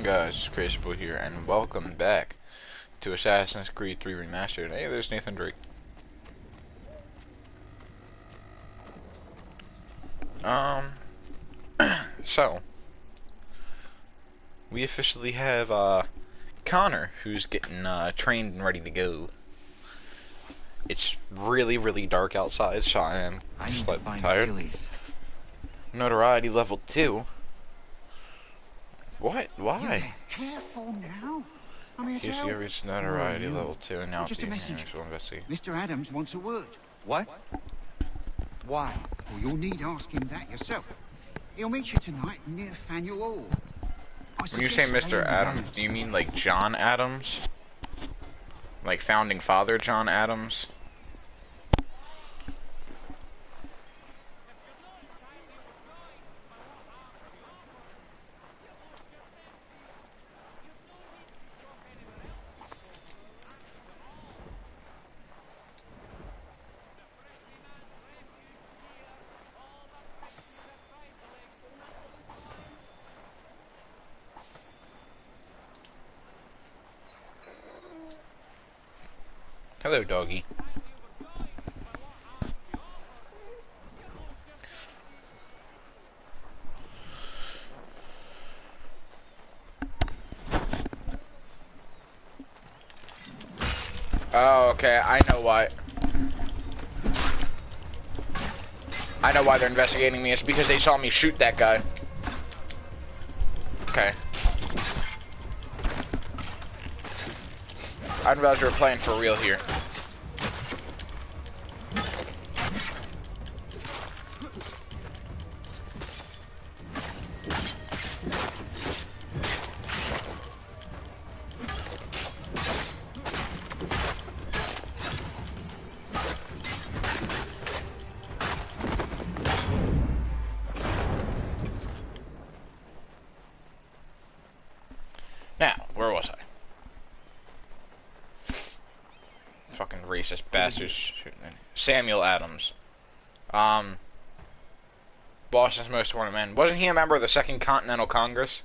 Guys, it's Crazy Boy here, and welcome back to Assassin's Creed 3 Remastered. Hey, there's Nathan Drake. So, we officially have, Connor, who's getting, trained and ready to go. It's really, really dark outside, so I am slightly tired. Achilles. Notoriety level 2? What? Why? Careful now. I'm here to He's help. here, reached notoriety level 2, and now Just a message. investigate. Mr. Adams wants a word. What? Why? Well, you'll need ask him that yourself. He'll meet you tonight near Faneuil Hall. When you say Mr. Adams, do you mean like John Adams? Like founding father John Adams? Hello, doggy. Oh, okay, I know why. I know why they're investigating me. It's because they saw me shoot that guy. Okay. I didn't realize you were playing for real here. Now, where was I? Fucking racist bastards shooting in. Samuel Adams. Boston's most wanted man. Wasn't he a member of the Second Continental Congress?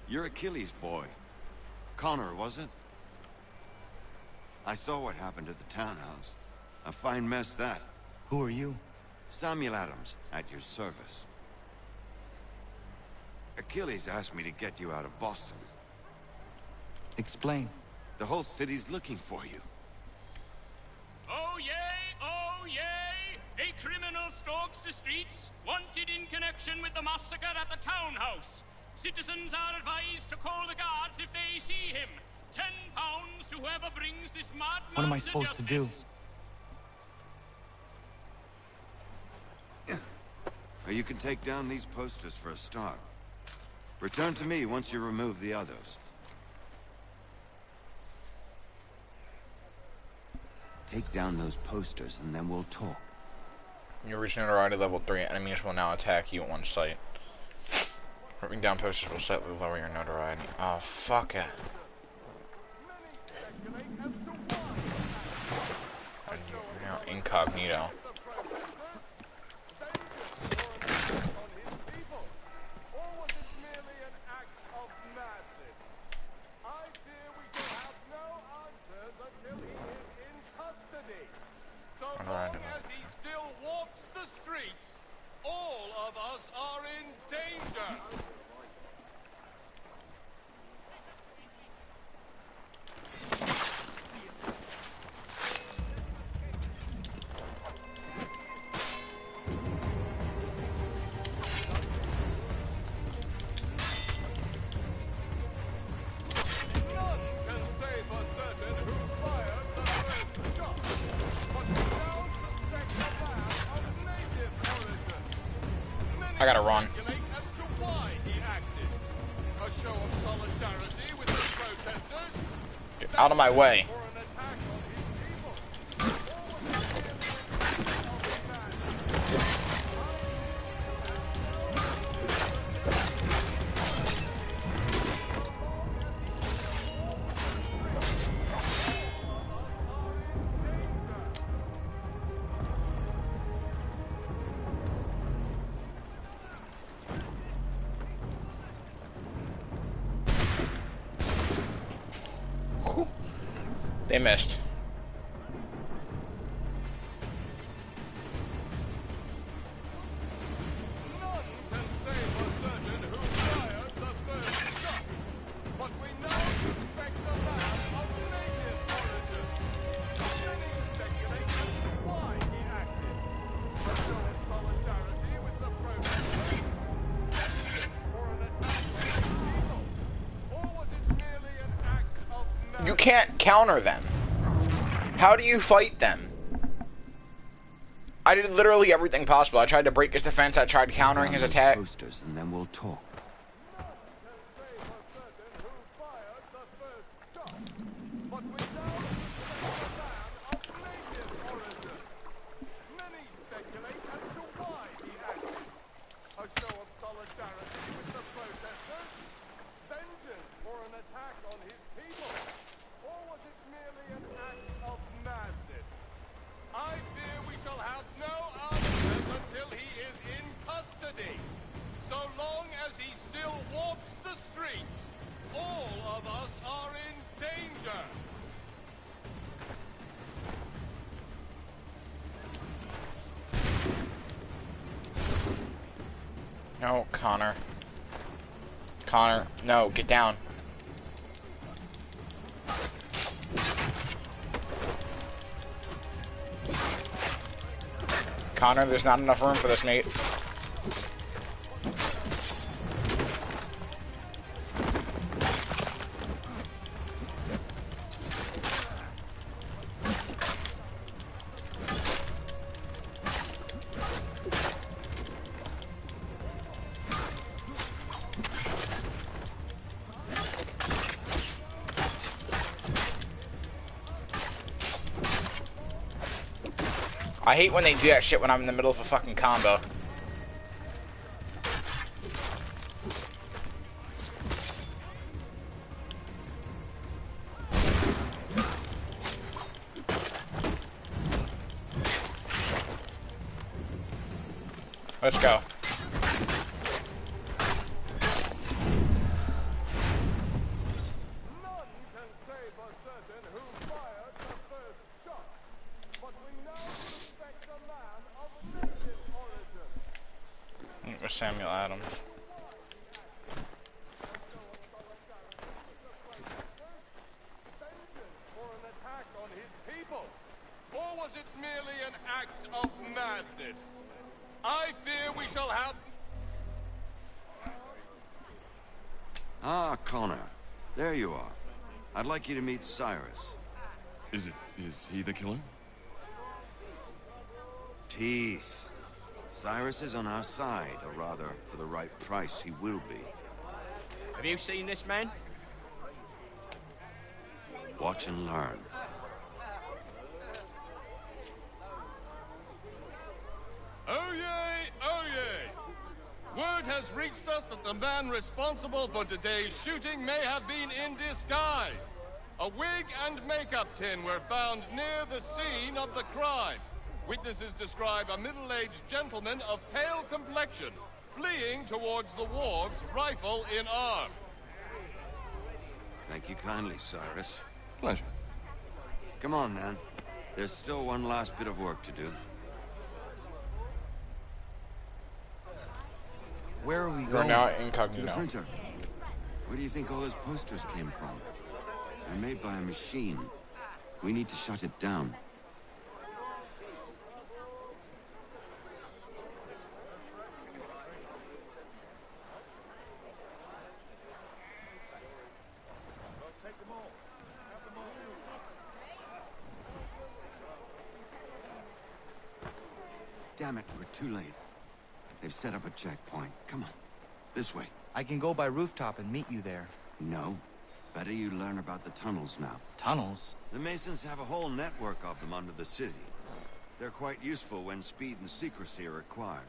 You're Achilles' boy. Connor, was it? I saw what happened at the townhouse. A fine mess, that. Who are you? Samuel Adams, at your service. Achilles asked me to get you out of Boston. Explain. The whole city's looking for you. Oh yay, oh yay! A criminal stalks the streets, wanted in connection with the massacre at the townhouse. Citizens are advised to call the guards if they see him. £10 to whoever brings this madman. What am I supposed to do? Well, you can take down these posters for a start. Return to me once you remove the others. Take down those posters and then we'll talk. You reach notoriety level 3. Enemies will now attack you at one site. Ripping down posters will slightly lower your notoriety. Oh, fuck it. You're now incognito. I gotta run. Get out of my way. They missed. None can say for certain who fired the first shot, but we now suspect a man of native origin. Many speculate as to why he acted. A show of solidarity with the protesters? Vengeance for an attack on his people? Or was it merely an act of madness? You can't counter them. How do you fight them? I did literally everything possible. I tried to break his defense. I tried countering his attack. Posters, and then we'll talk. None can say for certain who fired the first shot, but we now suspect a man of native origin. Many speculate as to why he acted. A show of solidarity with the protesters? Vengeance for an attack on his people? Or was it merely an act of madness? I fear we shall have no answers until he is in custody. So long as he still walks the streets, all of us are in danger. No, Connor. Connor, no, get down. Connor, there's not enough room for this, mate. I hate when they do that shit when I'm in the middle of a fucking combo. Let's go. None can say for certain who fired the first shot, but we now suspect a man of native origin. It was Samuel Adams. Vengeance for an attack on his people? Or was it merely an act of madness? I fear we shall have... Ah, Connor. There you are. I'd like you to meet Cyrus. Is he the killer? Tease. Cyrus is on our side, or rather, for the right price, he will be. Have you seen this man? Watch and learn. Oh yay, oh yay! Word has reached us that the man responsible for today's shooting may have been in disguise. A wig and makeup tin were found near the scene of the crime. Witnesses describe a middle-aged gentleman of pale complexion fleeing towards the wharves, rifle in arm. Thank you kindly, Cyrus. Pleasure. Come on, then. There's still one last bit of work to do. Where are we We're going? now To the incognito. printer. Where do you think all those posters came from? They're made by a machine. We need to shut it down. Damn it, we're too late. They've set up a checkpoint. Come on. This way. I can go by rooftop and meet you there. No. Better you learn about the tunnels now. Tunnels? The Masons have a whole network of them under the city. They're quite useful when speed and secrecy are required.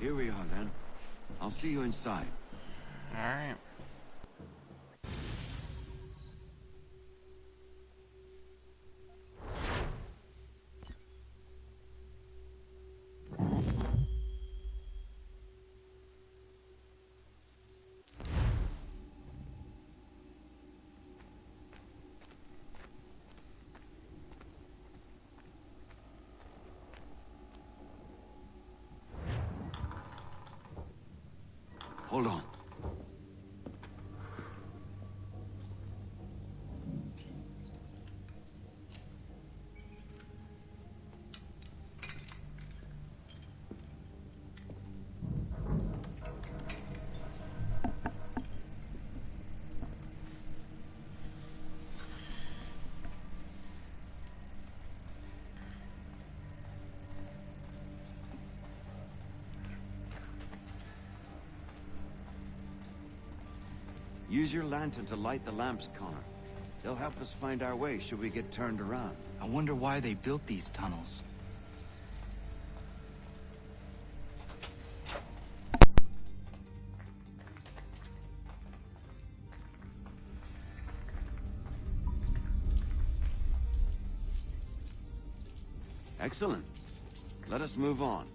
Here we are, then. I'll see you inside. Alright. Hold on. Use your lantern to light the lamps, Connor. They'll help us find our way should we get turned around. I wonder why they built these tunnels. Excellent. Let us move on.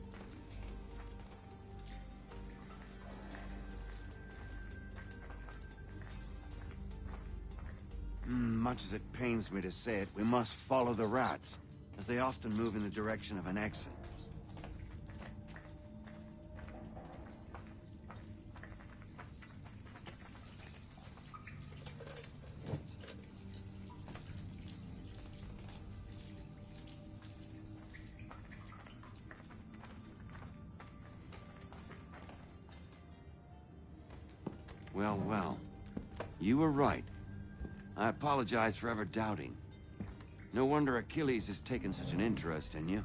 Much as it pains me to say it, we must follow the rats, as they often move in the direction of an exit. Well, well. You were right. I apologize for ever doubting. No wonder Achilles has taken such an interest in you.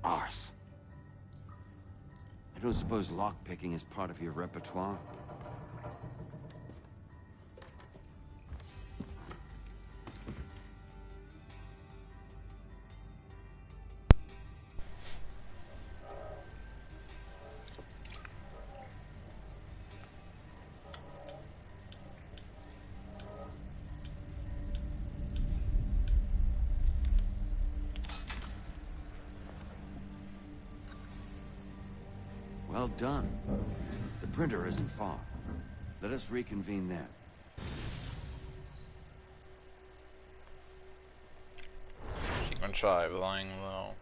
Arse. I don't suppose lockpicking is part of your repertoire? Well done. The printer isn't far. Let us reconvene there. Sequence 5, lying low.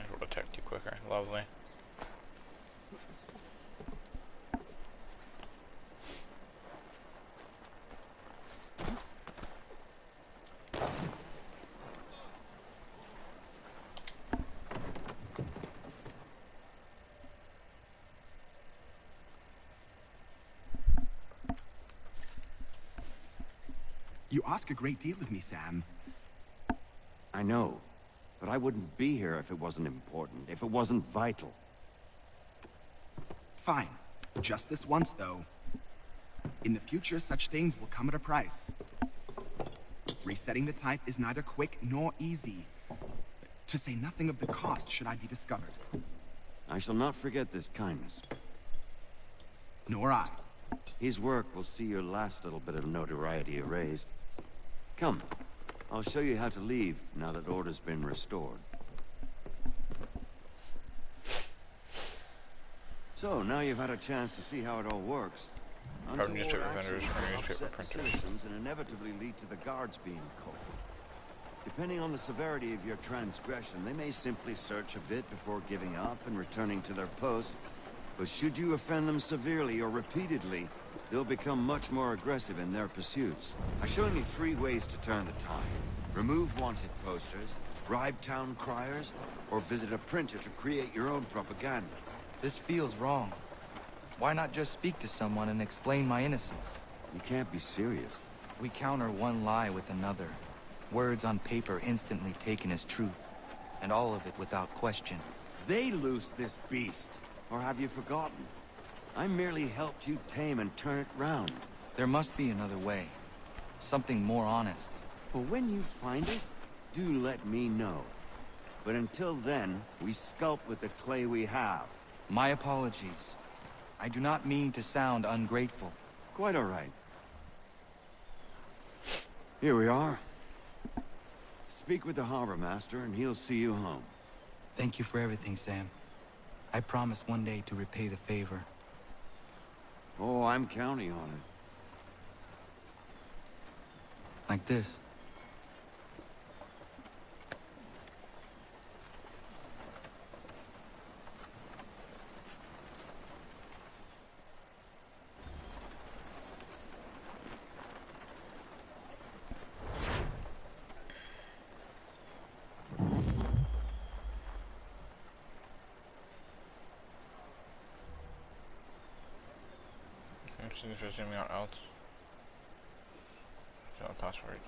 It'll detect you quicker. Lovely. You ask a great deal of me, Sam. I know, but I wouldn't be here if it wasn't important, if it wasn't vital. Fine. Just this once, though. In the future, such things will come at a price. Resetting the type is neither quick nor easy. To say nothing of the cost should I be discovered. I shall not forget this kindness. Nor I. His work will see your last little bit of notoriety erased. Come, I'll show you how to leave now that order's been restored. So, now you've had a chance to see how it all works. From newspaper vendors, from will newspaper upset the printers. citizens and inevitably lead to the guards being called. Depending on the severity of your transgression, they may simply search a bit before giving up and returning to their posts, But should you offend them severely or repeatedly, they'll become much more aggressive in their pursuits. I've shown you 3 ways to turn the tide. Remove wanted posters, bribe town criers, or visit a printer to create your own propaganda. This feels wrong. Why not just speak to someone and explain my innocence? You can't be serious. We counter one lie with another. Words on paper instantly taken as truth. And all of it without question. They loose this beast. Or have you forgotten? I merely helped you tame and turn it round. There must be another way. Something more honest. Well, when you find it, do let me know. But until then, we sculpt with the clay we have. My apologies. I do not mean to sound ungrateful. Quite all right. Here we are. Speak with the harbor master and he'll see you home. Thank you for everything, Sam. I promise one day to repay the favor. Oh, I'm counting on it. Like this. If there's anything else. So password.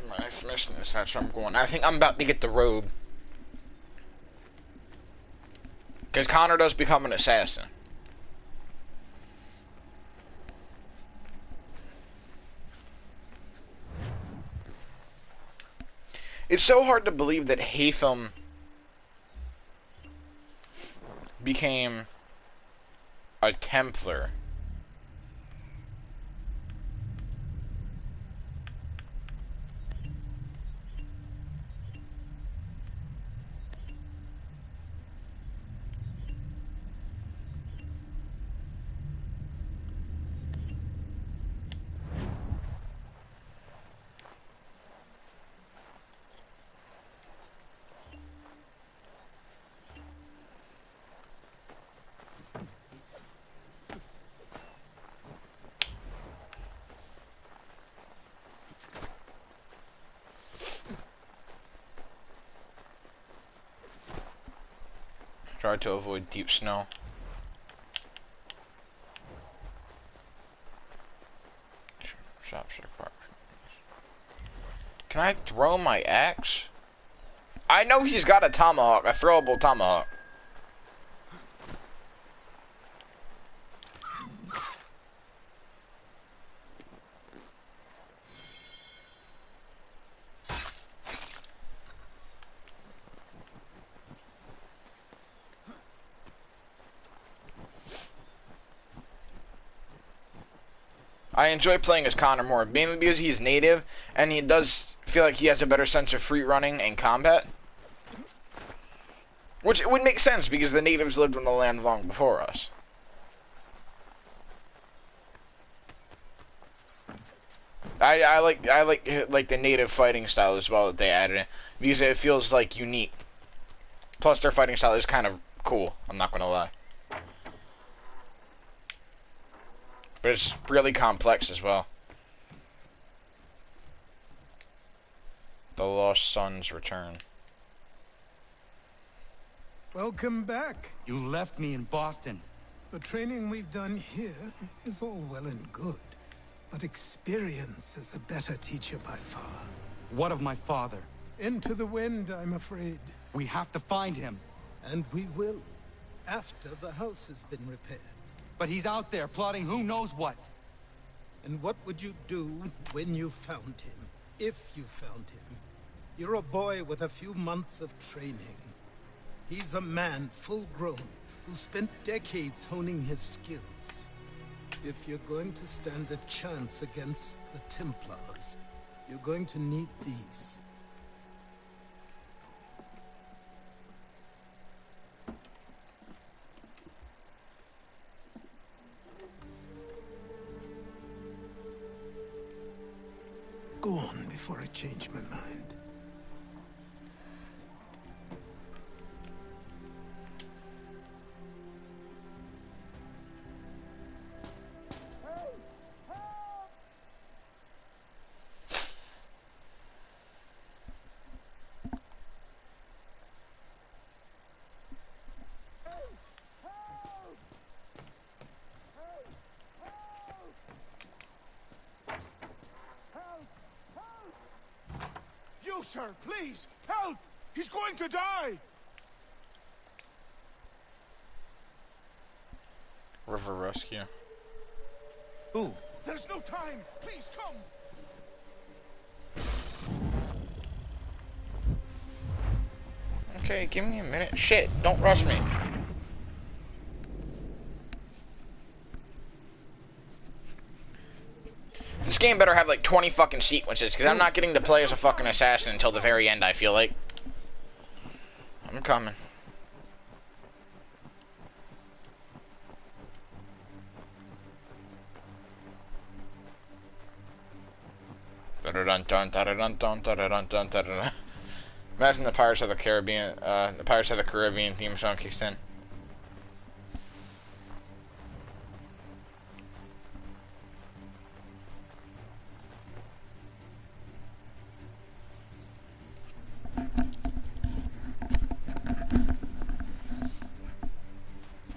My next mission is that's where I'm going. I think I'm about to get the robe. Because Connor does become an assassin. It's so hard to believe that Haytham became a Templar. Try to avoid deep snow. Shops required. Can I throw my axe? I know he's got a tomahawk, a throwable tomahawk. I enjoy playing as Connor more, mainly because he's native, and he does feel like he has a better sense of free running and combat. Which would make sense, because the natives lived on the land long before us. I like the native fighting style as well that they added in, because it feels like unique. Plus their fighting style is kind of cool, I'm not gonna lie. But it's really complex as well. The Lost Sons return. Welcome back. You left me in Boston. The training we've done here is all well and good. But experience is a better teacher by far. What of my father? Into the wind, I'm afraid. We have to find him. And we will, after the house has been repaired. But he's out there plotting who knows what. And what would you do when you found him? If you found him? You're a boy with a few months of training. He's a man full grown who spent decades honing his skills. If you're going to stand a chance against the Templars, you're going to need these. Go on before I change my mind. You, sir, please, help! He's going to die! River rescue. Who? There's no time! Please come! Okay, give me a minute. Shit, don't rush me. This game better have like 20 fucking sequences, because I'm not getting to play as a fucking assassin until the very end, I feel like. I'm coming. Imagine the Pirates of the Caribbean theme song kicks in.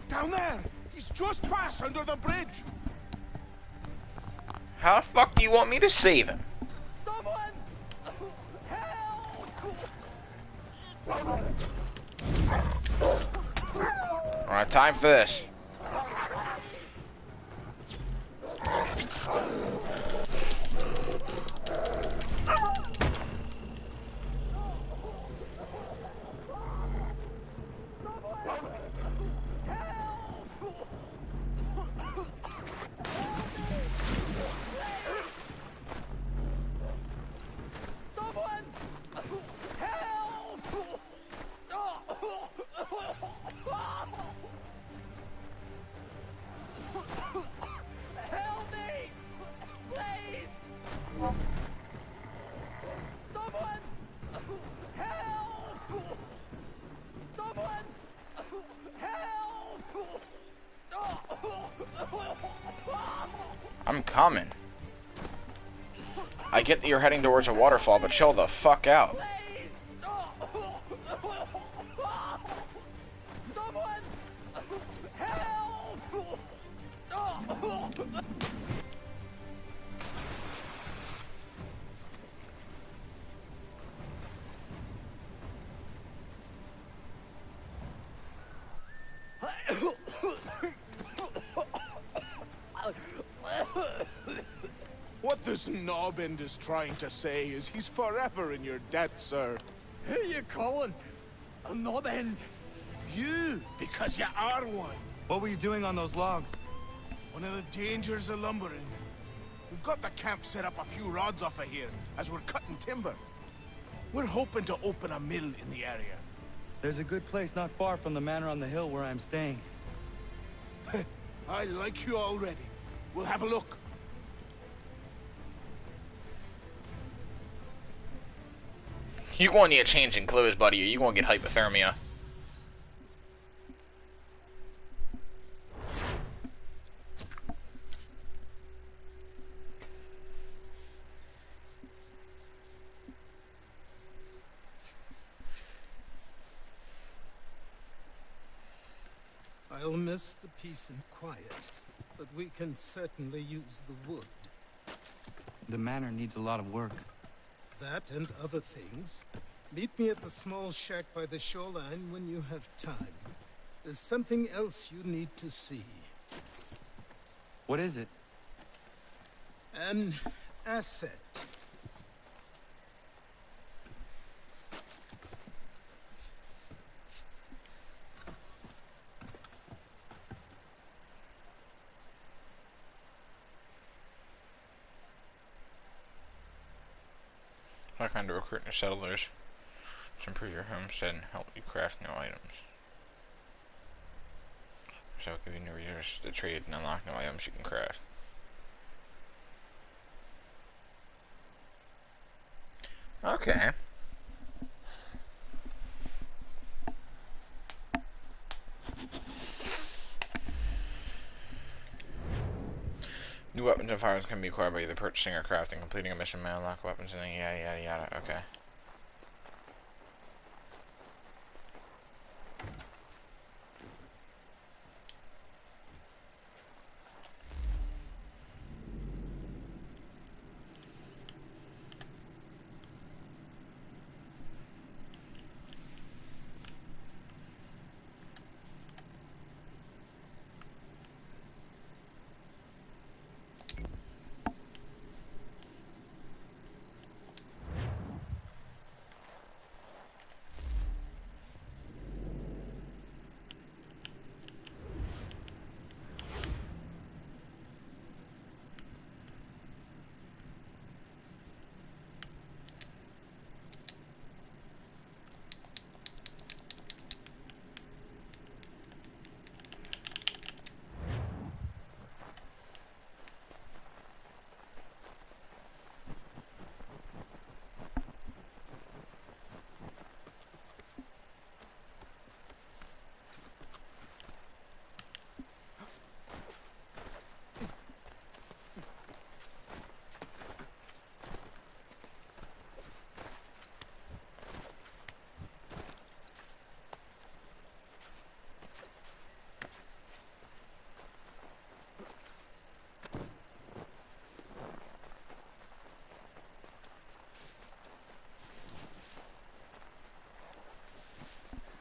Down there! He's just passed under the bridge! How the fuck do you want me to save him? Someone! Help! Alright, time for this. I'm coming. I get that you're heading towards a waterfall, but chill the fuck out. What this knobend is trying to say is he's forever in your debt, sir. Who you calling? A knobend? You, because you are one. What were you doing on those logs? One of the dangers of lumbering. We've got the camp set up a few rods off of here, as we're cutting timber. We're hoping to open a mill in the area. There's a good place not far from the manor on the hill where I'm staying. I like you already. We'll have a look. You gonna need a change in clothes, buddy, or you gonna get hypothermia. I'll miss the peace and quiet, but we can certainly use the wood. The manor needs a lot of work. That and other things. Meet me at the small shack by the shoreline when you have time. There's something else you need to see. What is it? An asset. I kind of recruit new settlers to improve your homestead and help you craft new items. So I'll give you new resources to trade and unlock new items you can craft. Okay. New weapons and firearms can be acquired by either purchasing or crafting. Completing a mission may unlock weapons and then yada yada yada. Okay.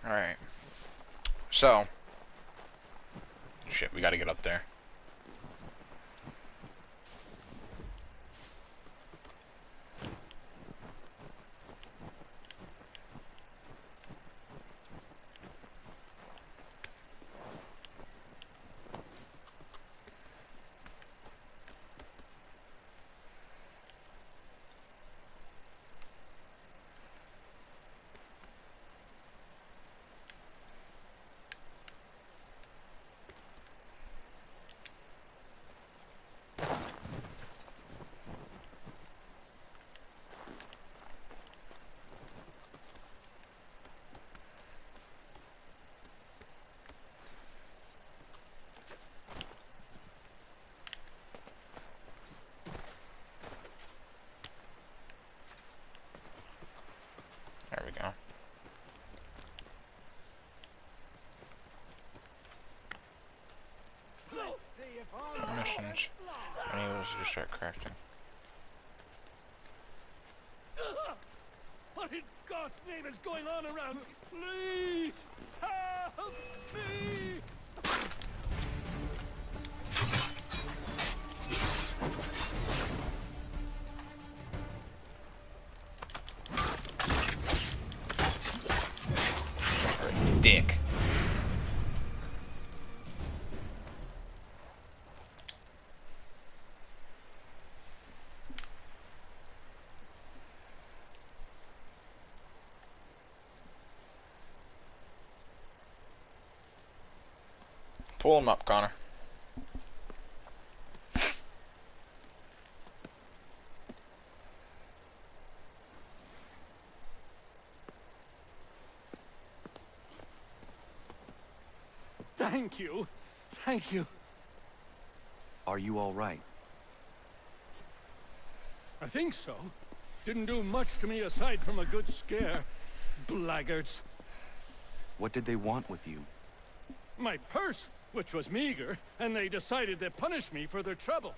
Alright. So. Shit, we gotta get up there. There we go. Missions. Enables you to start crafting. What in God's name is going on around? Please help me! Dick. Pull him up, Connor. Thank you. Thank you. Are you all right? I think so. Didn't do much to me aside from a good scare. Blackguards. What did they want with you? My purse, which was meager, and they decided to punish me for their trouble.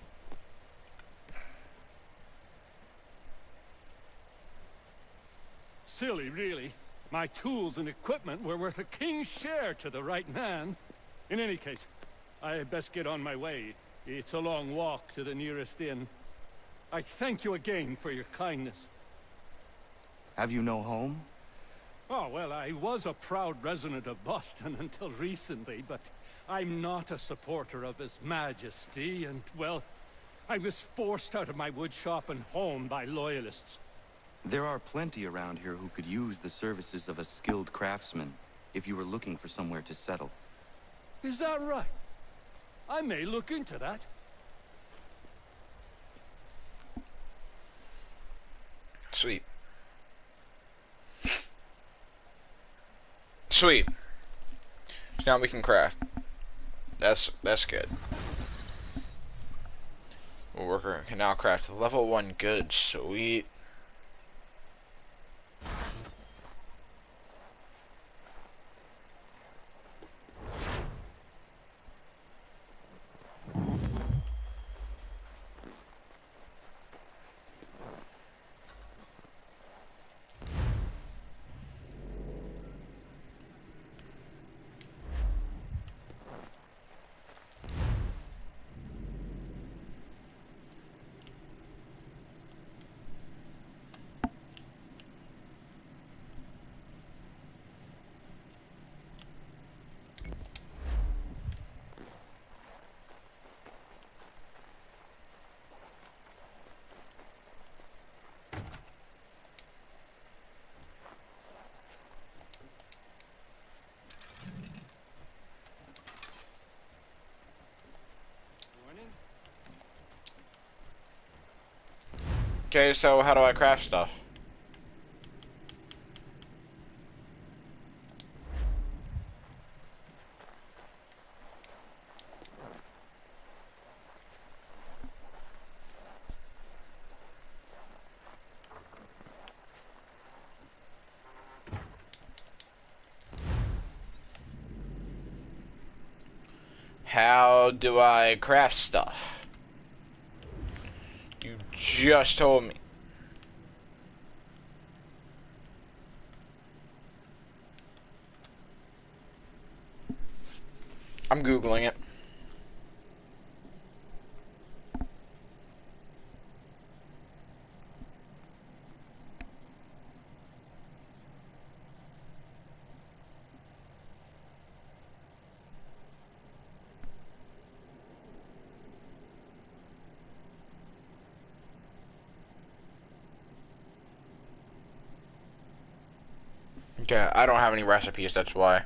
silly, really. My tools and equipment were worth a king's share to the right man. In any case, I had best get on my way. It's a long walk to the nearest inn. I thank you again for your kindness. Have you no home? Oh, well, I was a proud resident of Boston until recently, but I'm not a supporter of His Majesty, and, well, I was forced out of my woodshop and home by loyalists. There are plenty around here who could use the services of a skilled craftsman, if you were looking for somewhere to settle. Is that right? I may look into that. Sweet. Sweet. So now we can craft. That's good. Worker can now craft level 1 goods. Sweet. Okay, so how do I craft stuff? How do I craft stuff? You just told me. I'm Googling it. Okay, I don't have any recipes, that's why.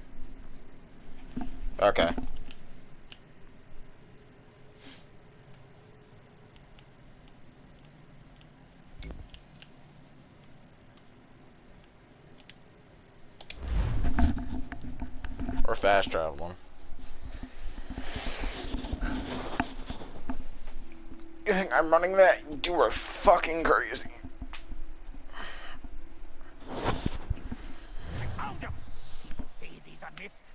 Okay. Or fast traveling. You think I'm running that? You are fucking crazy.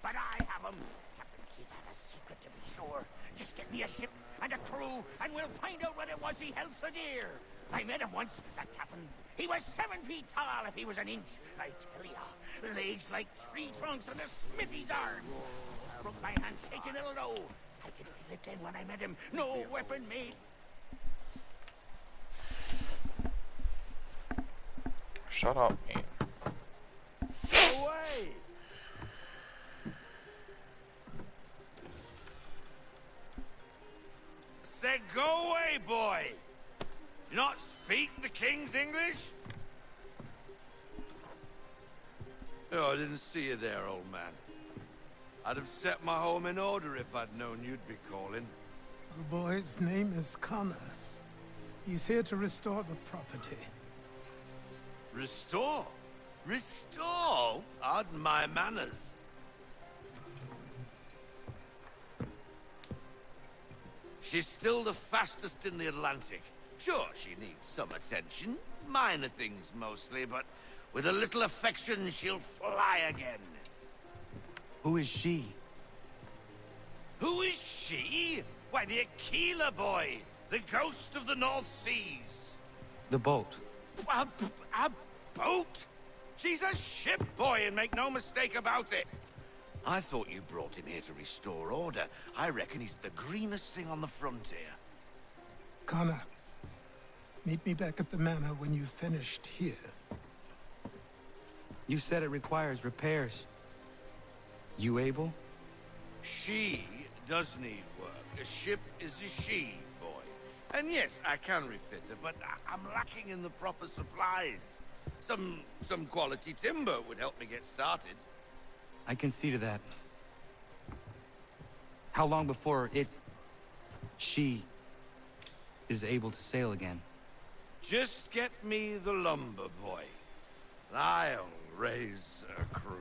But I have them. Captain Kidd had a secret, to be sure. Just get me a ship and a crew, and we'll find out what it was he held so dear. I met him once, that captain. He was 7 feet tall if he was an inch. I tell ya, legs like tree trunks and a smithy's arm. Broke my hand shaking it'll know. I could feel it then when I met him. No weapon made. Shut up, mate. Go away! Say, go away, boy! Do you not speak the King's English? Oh, I didn't see you there, old man. I'd have set my home in order if I'd known you'd be calling. The boy's name is Connor. He's here to restore the property. Restore? Restore? Pardon my manners. She's still the fastest in the Atlantic. Sure, she needs some attention. Minor things mostly, but with a little affection, she'll fly again. Who is she? Who is she? Why, the Aquila boy, the ghost of the North Seas. The boat. A boat? She's a ship boy, and make no mistake about it. I thought you brought him here to restore order. I reckon he's the greenest thing on the frontier. Connor, meet me back at the manor when you've finished here. You said it requires repairs. You able? She does need work. A ship is a she, boy. And yes, I can refit her, but I'm lacking in the proper supplies. Some quality timber would help me get started. I can see to that. How long before she is able to sail again? Just get me the lumber, boy. I'll raise a crew.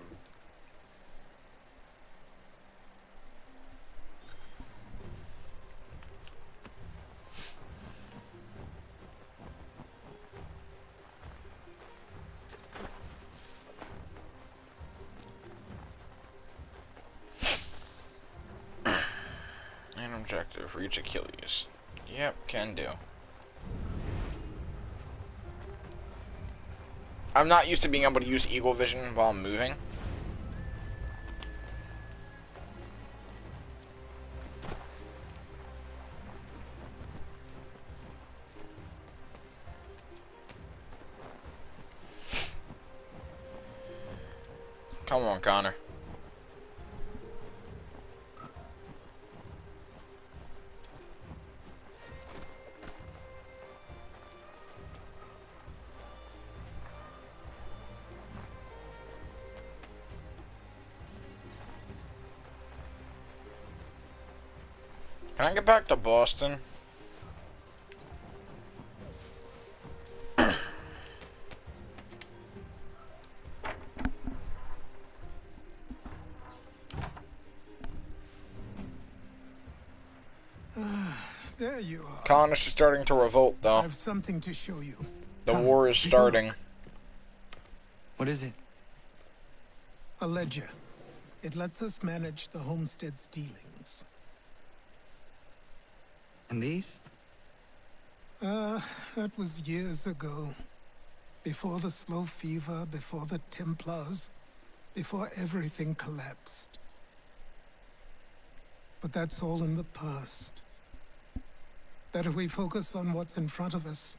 An objective, reach Achilles. Yep, can do. I'm not used to being able to use eagle vision while I'm moving. Come on, Connor. Can I get back to Boston? There you are. Colonists are starting to revolt, though. I have something to show you. The Come, war is take a starting. look. What is it? A ledger. It lets us manage the homestead's dealings. And these? That was years ago. Before the slow fever, before the Templars, before everything collapsed. But that's all in the past. Better we focus on what's in front of us.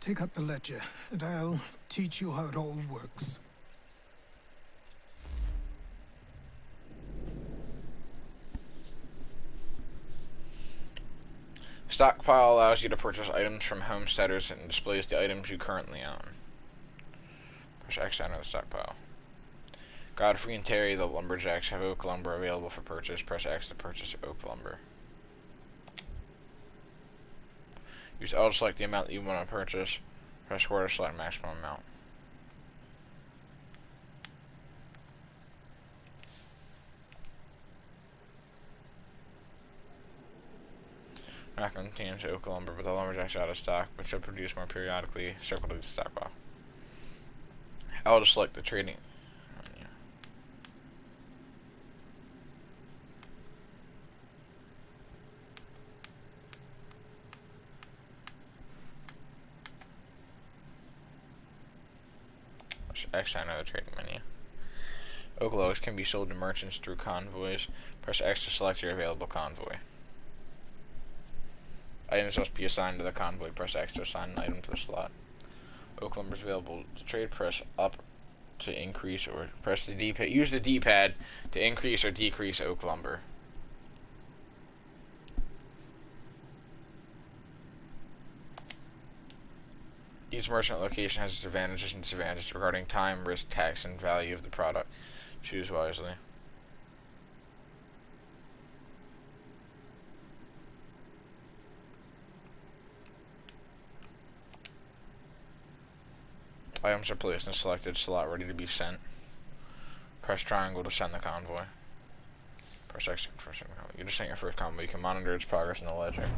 Take up the ledger, and I'll teach you how it all works. Stockpile allows you to purchase items from homesteaders and displays the items you currently own. Press X to enter the stockpile. Godfrey and Terry, the lumberjacks, have oak lumber available for purchase. Press X to purchase oak lumber. Use L to select the amount that you want to purchase. Press square to select maximum amount. Map contains oak lumber, but the lumberjacks are out of stock, but should produce more periodically. Circle to the stockpile. L to select the trading. X to enter the trading menu. Oak logs can be sold to merchants through convoys. Press X to select your available convoy. Items must be assigned to the convoy. Press X to assign an item to the slot. Oak lumber is available to trade. Press up to increase, or press the D-pad. Use the D-pad to increase or decrease oak lumber. Each merchant location has its advantages and disadvantages regarding time, risk, tax, and value of the product. Choose wisely. Items are placed in a selected slot ready to be sent. Press triangle to send the convoy. Press X to confirm the convoy. You just sent your first convoy. You can monitor its progress in the ledger.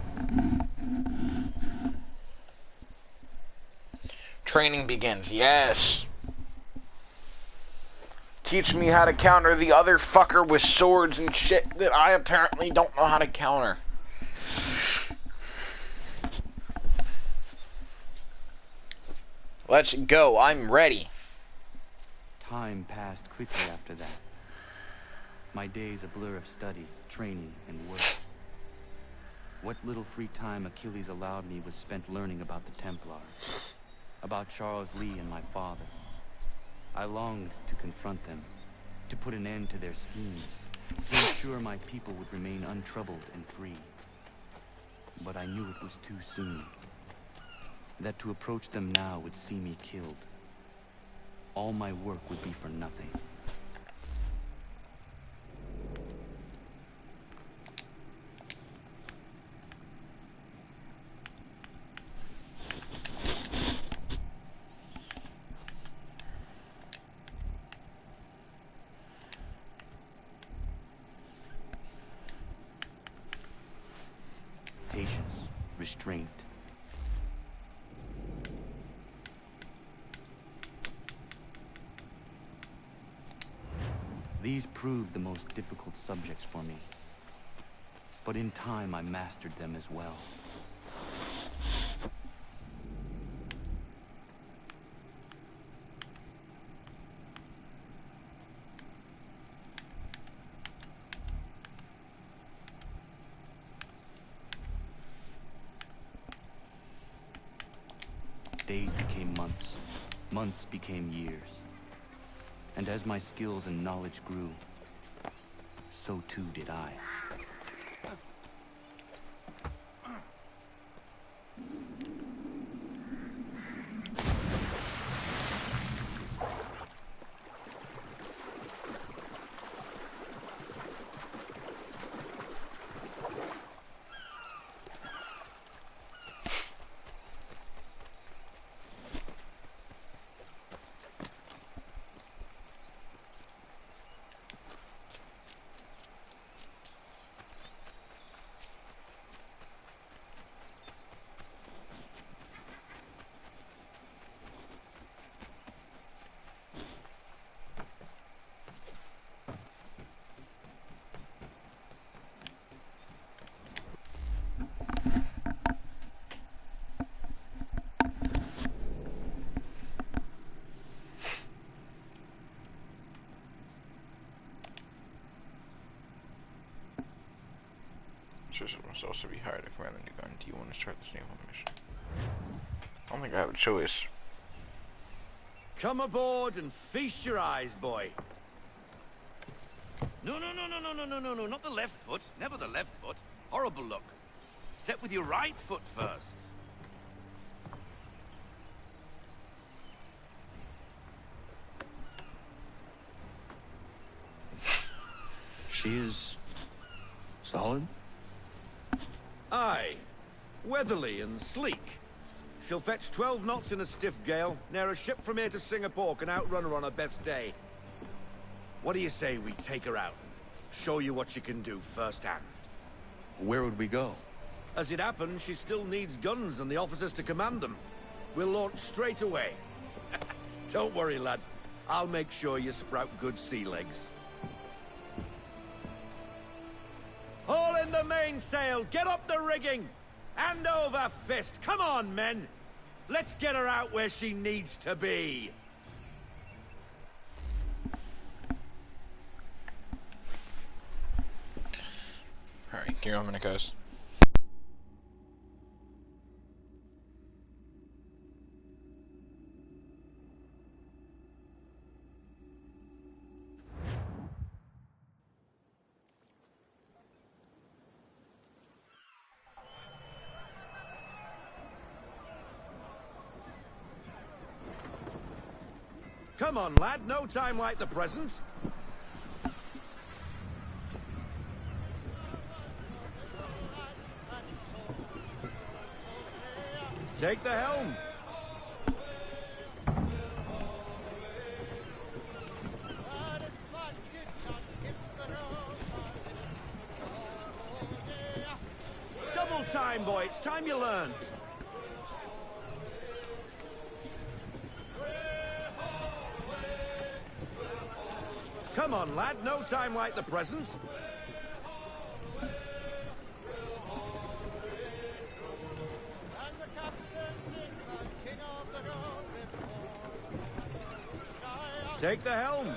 Training begins. Yes! Teach me how to counter the other fucker with swords and shit that I apparently don't know how to counter. Let's go. I'm ready. Time passed quickly after that. My days a blur of study, training, and work. What little free time Achilles allowed me was spent learning about the Templar, about Charles Lee and my father. I longed to confront them, to put an end to their schemes, to ensure my people would remain untroubled and free. But I knew it was too soon, that to approach them now would see me killed. All my work would be for nothing. Patience, restraint. These proved the most difficult subjects for me. But in time, I mastered them as well. Days became months. Months became years. And as my skills and knowledge grew, so too did I. It must also be hard to command the new gun. Do you want to start this naval mission? I don't think I have a choice. Come aboard and feast your eyes, boy. No, not the left foot. Never the left foot. Horrible look. Step with your right foot first. She is solid? Aye. Weatherly and sleek. She'll fetch 12 knots in a stiff gale. Ne'er a ship from here to Singapore can outrun her on her best day. What do you say we take her out? Show you what she can do firsthand. Where would we go? As it happens, she still needs guns and the officers to command them. We'll launch straight away. Don't worry, lad. I'll make sure you sprout good sea legs. Haul in the mainsail! Get up the rigging! Hand over fist! Come on, men! Let's get her out where she needs to be! Alright, give me a minute, guys. Come on, lad, no time like the present. Take the helm. Double time, boy. It's time you learned. Come on, lad. No time like the present. Take the helm.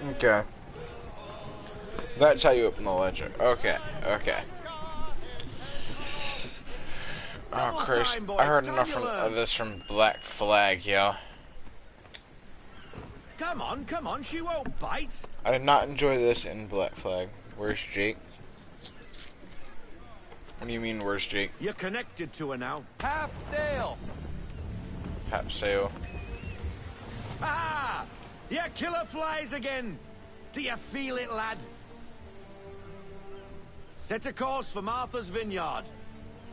Okay. That's how you open the ledger. Okay, okay. Oh, Christ. I heard enough of this from Black Flag, yo. Come on, she won't bite. I did not enjoy this in Black Flag. Where's Jake? What do you mean, where's Jake? You're connected to her now. Half sail. Half sail. Ah! Your killer flies again. Do you feel it, lad? Set a course for Martha's Vineyard.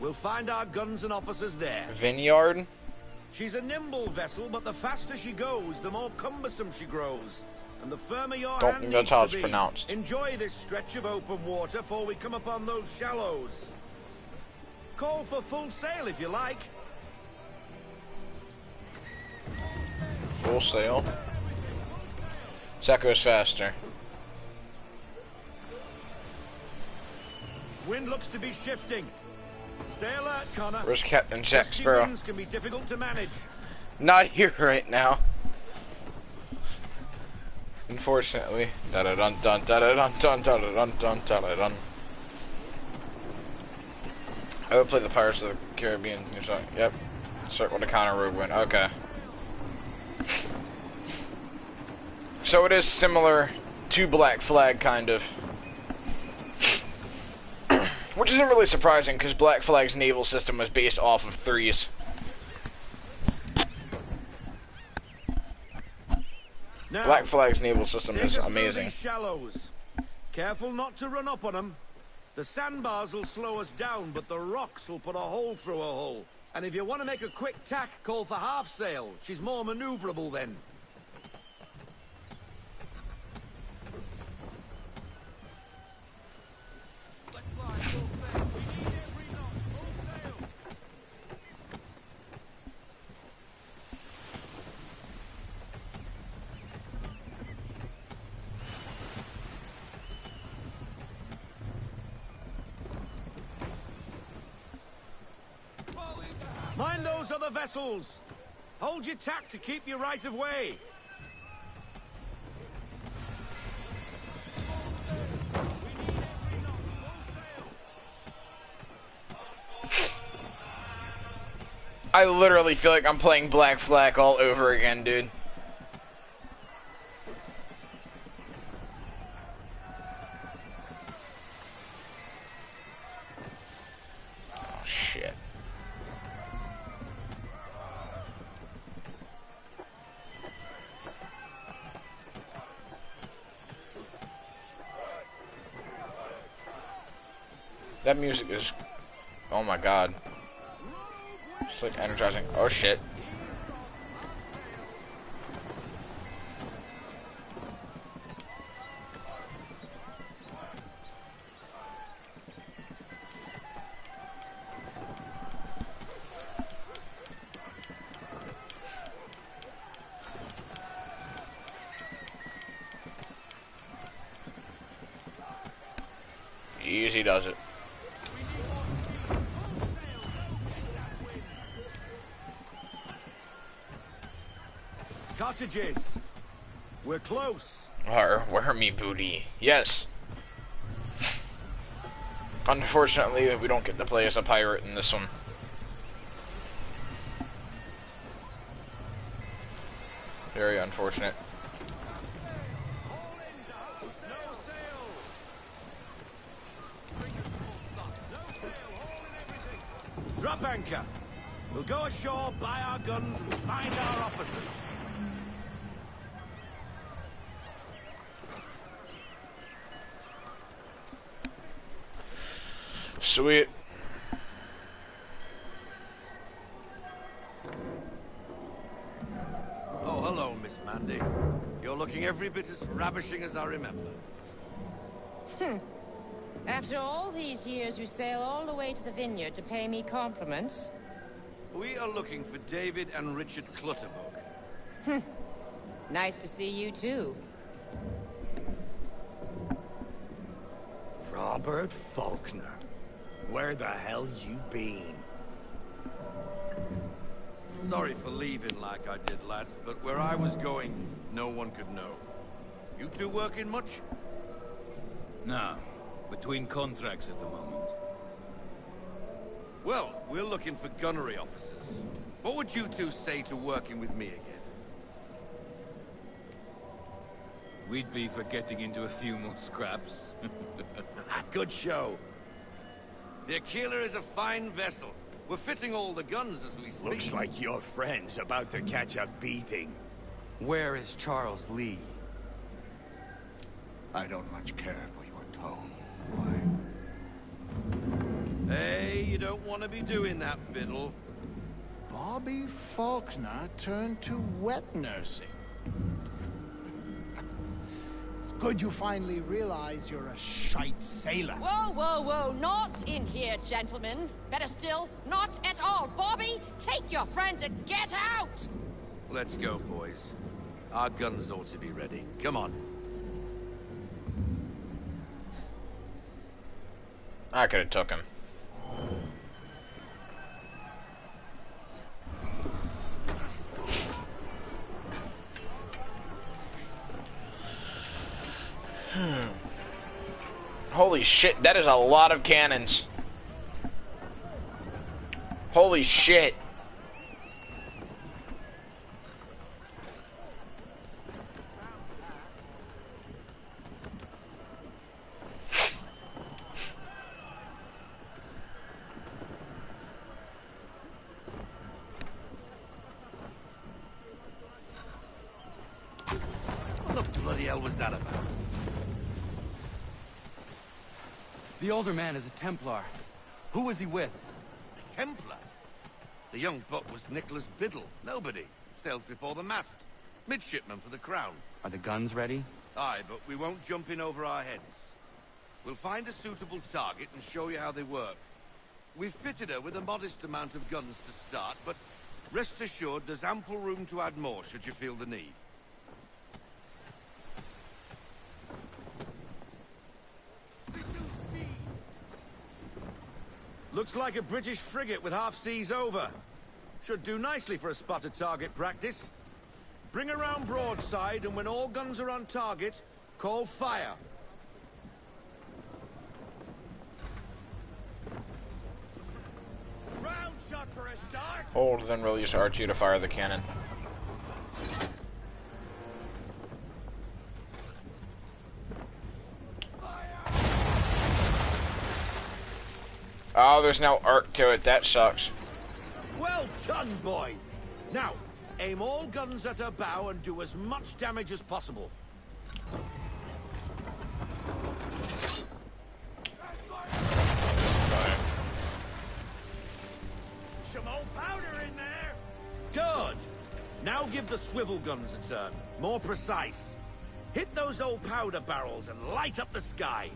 We'll find our guns and officers there. Vineyard? She's a nimble vessel, but the faster she goes, the more cumbersome she grows. And the firmer your Don't hand think needs that's how to it's be. pronounced. Enjoy this stretch of open water before we come upon those shallows. Call for full sail if you like. Full sail. That goes faster. Wind looks to be shifting. Stay alert, Connor. Where's Captain Jack Gusty Sparrow? winds can be difficult to manage. Not here right now. Unfortunately. Da da dun dun da da dun dun da da dun dun da da dun. I would play the Pirates of the Caribbean. Yep. Start with a counter rogue win. Okay. So it is similar to Black Flag, kind of. Which isn't really surprising, because Black Flag's naval system was based off of threes. Now, Black Flag's naval system take is us through amazing. these shallows. Careful not to run up on them. The sandbars will slow us down, but the rocks will put a hole through a hole. And if you want to make a quick tack, call for half sail. She's more maneuverable then. Mind those other vessels. Hold your tack to keep your right of way. I literally feel like I'm playing Black Flag all over again, dude. Oh, shit. That music is... Oh my god. It's like energizing. Oh shit. Easy does it. Cottages. We're close. Where me booty? Yes. Unfortunately, we don't get to play as a pirate in this one. Very unfortunate. Drop anchor. We'll go ashore, buy our guns, and find our officers. Sweet. Oh, hello, Miss Mandy. You're looking every bit as ravishing as I remember. After all these years, you sail all the way to the vineyard to pay me compliments? We are looking for David and Richard Clutterbuck. Nice to see you, too. Robert Faulkner. Where the hell you been? Sorry for leaving like I did, lads, but where I was going, no one could know. You two working much? No. Between contracts at the moment. Well, we're looking for gunnery officers. What would you two say to working with me again? We'd be for getting into a few more scraps. Good show. The Aquila is a fine vessel. We're fitting all the guns as we speak. Looks like your friend's about to catch a beating. Where is Charles Lee? I don't much care for your tone. Hey, you don't want to be doing that, Biddle. Bobby Faulkner turned to wet nursing. It's good you finally realize you're a shite sailor. Whoa, whoa, whoa, not in here, gentlemen. Better still, not at all. Bobby, take your friends and get out! Let's go, boys. Our guns ought to be ready. Come on. I could have took him. Holy shit, that is a lot of cannons. Holy shit. What the bloody hell was that about? The older man is a Templar. Who was he with? A Templar? The young buck was Nicholas Biddle. Nobody. Sails before the mast. Midshipman for the Crown. Are the guns ready? Aye, but we won't jump in over our heads. We'll find a suitable target and show you how they work. We've fitted her with a modest amount of guns to start, but rest assured there's ample room to add more should you feel the need. Looks like a British frigate with half seas over. Should do nicely for a spotted target practice. Bring around broadside, and when all guns are on target, call fire. Round shot for a start. Hold, then release R2 to fire the cannon. Oh, there's no arc to it. That sucks. Well done, boy. Now, aim all guns at her bow and do as much damage as possible. Some old powder in there. Good. Now give the swivel guns a turn. More precise. Hit those old powder barrels and light up the sky.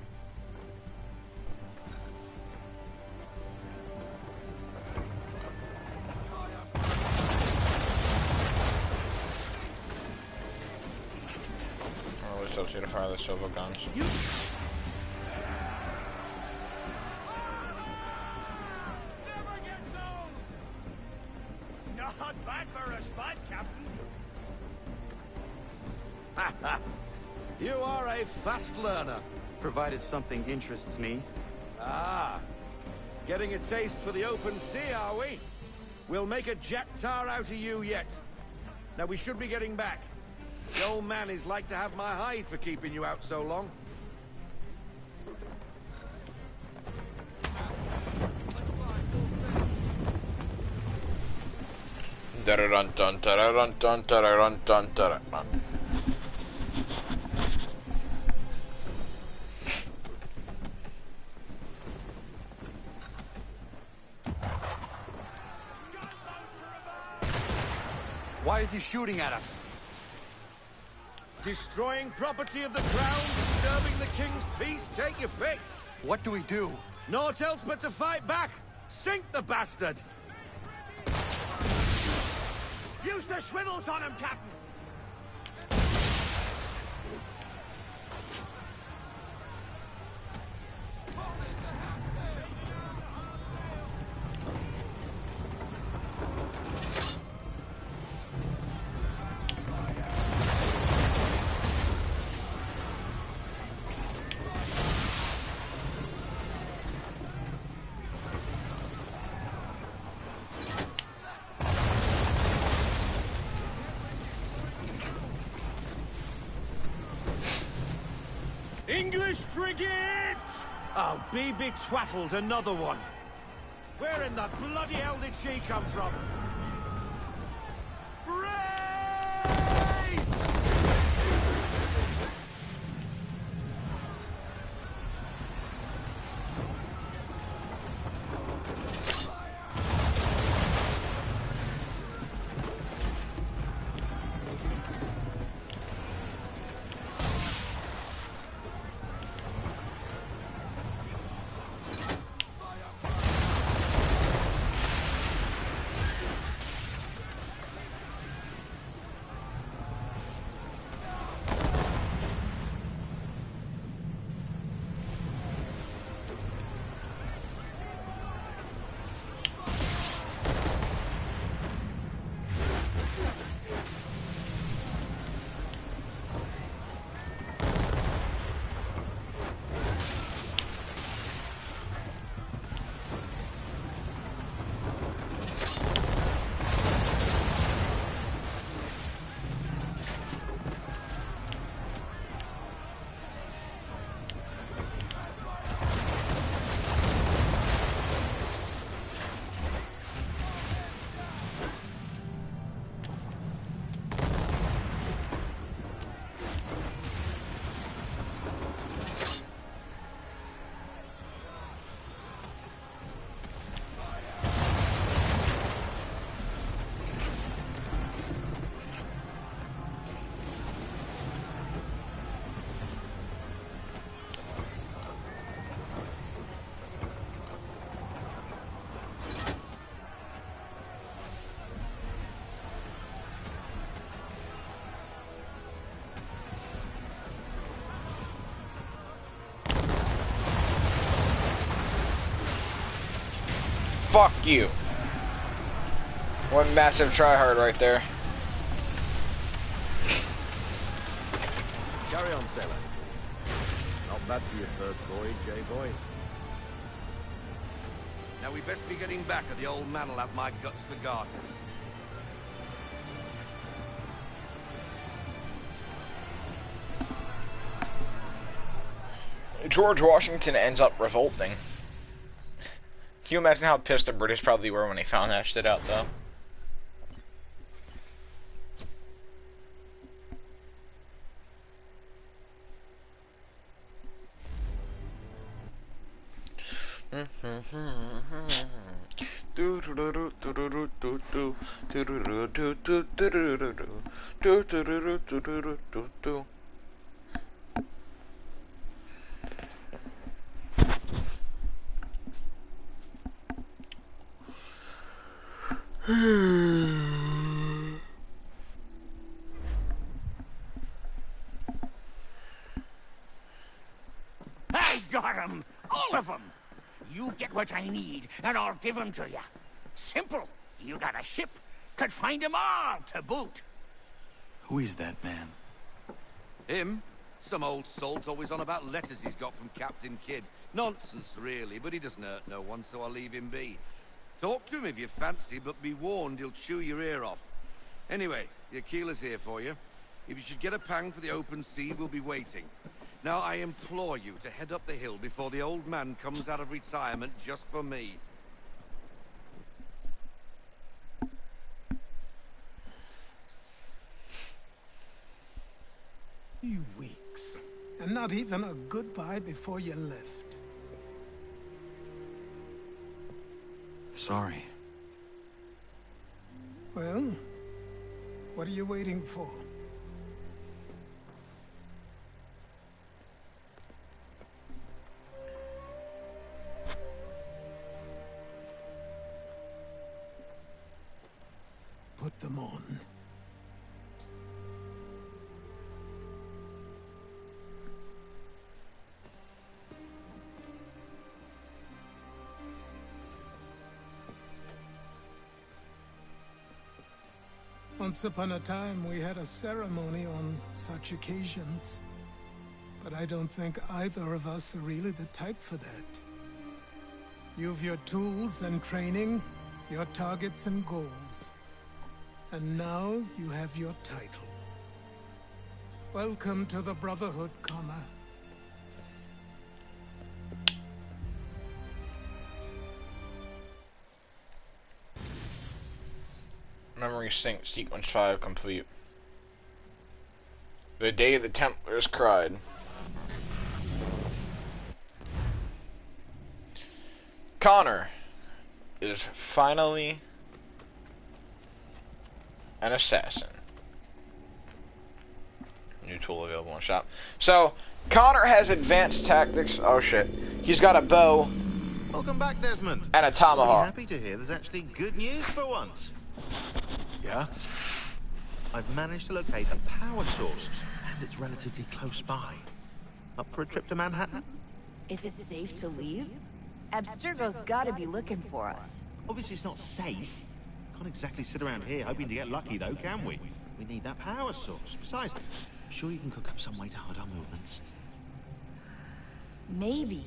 Release R2 to fire the swivel guns. Not bad for a spot, Captain. You are a fast learner. Provided something interests me. Ah, getting a taste for the open sea, are we? We'll make a jack tar out of you yet. Now we should be getting back. The old man is like to have my hide for keeping you out so long. Dun dun dun dun dun dun. Why is he shooting at us? Destroying property of the crown, disturbing the king's peace, take your pick. What do we do? Naught else but to fight back. Sink the bastard. Use the swivels on him, Captain. British frigate! I'll be betwattled, another one. Where in the bloody hell did she come from? Fuck you. One massive tryhard right there. Carry on, sailor. Not bad for your first voyage, eh, boy? Now we best be getting back, or the old man will have my guts for garters. George Washington ends up revolting. Can you imagine how pissed the British probably were when they found that shit out, though? I got 'em! All of 'em! You get what I need, and I'll give 'em to you. Simple. You got a ship. Could find 'em all to boot. Who is that man? Him? Some old salt always on about letters he's got from Captain Kidd. Nonsense, really, but he doesn't hurt no one, so I'll leave him be. Talk to him if you fancy, but be warned he'll chew your ear off. Anyway, your keeler's here for you. If you should get a pang for the open sea, we'll be waiting. Now, I implore you to head up the hill before the old man comes out of retirement just for me. Weeks. And not even a goodbye before you left. Sorry. Well, what are you waiting for? Put them on. Once upon a time, we had a ceremony on such occasions. But I don't think either of us are really the type for that. You've your tools and training, your targets and goals. And now you have your title. Welcome to the Brotherhood, Connor. Memory sync sequence 5 complete. The day the Templars cried. Connor is finally an assassin. New tool available in shop. So, Connor has advanced tactics. Oh shit. He's got a bow. Welcome back, Desmond. And a tomahawk. Happy to hear there's actually good news for once. Yeah? I've managed to locate a power source, and it's relatively close by. Up for a trip to Manhattan? Is it safe to leave? Abstergo's gotta be looking for us. Obviously it's not safe. Can't exactly sit around here hoping to get lucky, though, can we? We need that power source. Besides, I'm sure you can cook up some way to hide our movements. Maybe.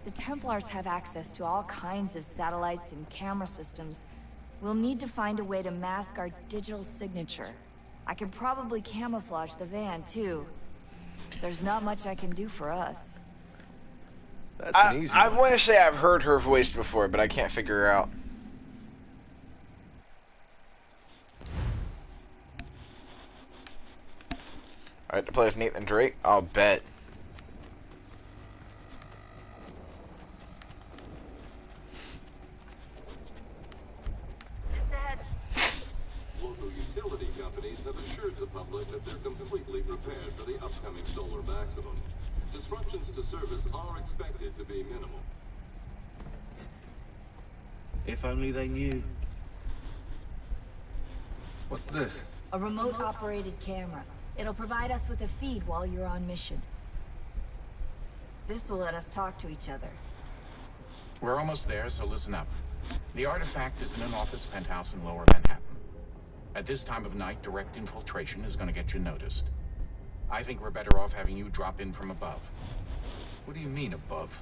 The Templars have access to all kinds of satellites and camera systems. We'll need to find a way to mask our digital signature. I can probably camouflage the van, too. There's not much I can do for us. That's an easy I one. want to say I've heard her voice before, but I can't figure her out. Alright, to play with Nathan Drake? I'll bet. Local utility companies have assured the public that they're completely prepared for the upcoming solar maximum. Disruptions to service are expected to be minimal. If only they knew. What's this? A remote-operated camera. It'll provide us with a feed while you're on mission. This will let us talk to each other. We're almost there, so listen up. The artifact is in an office penthouse in Lower Manhattan. At this time of night, direct infiltration is going to get you noticed. I think we're better off having you drop in from above. What do you mean, above?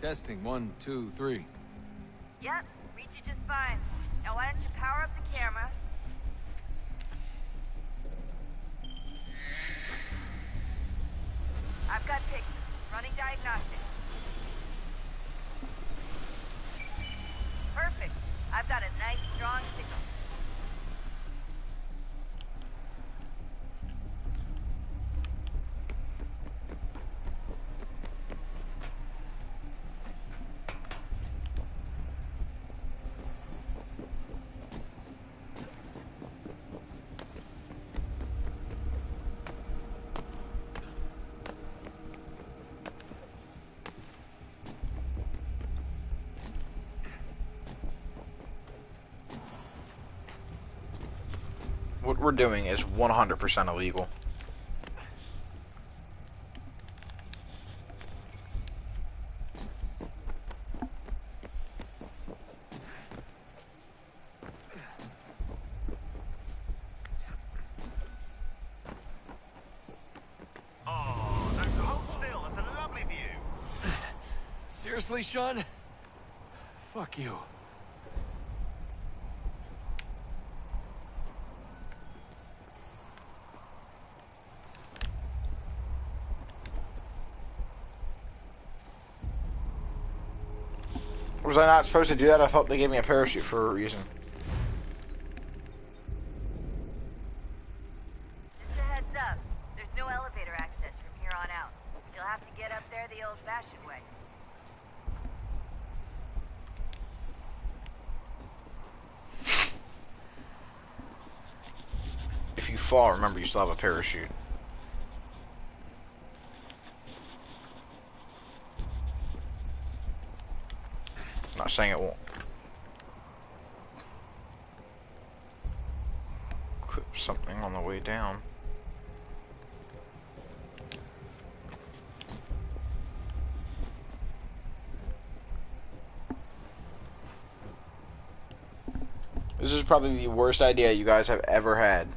Testing, 1, 2, 3. Yep, reach you just fine. Now why don't you power up the camera? I've got pictures. Running diagnostics. Perfect. I've got a nice, strong signal. What we're doing is 100% illegal. Seriously, Sean? Fuck you. Was I not supposed to do that? I thought they gave me a parachute for a reason. Just a heads up. There's no elevator access from here on out. You'll have to get up there the old-fashioned way. If you fall, remember you still have a parachute. Not saying it won't. Clip something on the way down. This is probably the worst idea you guys have ever had.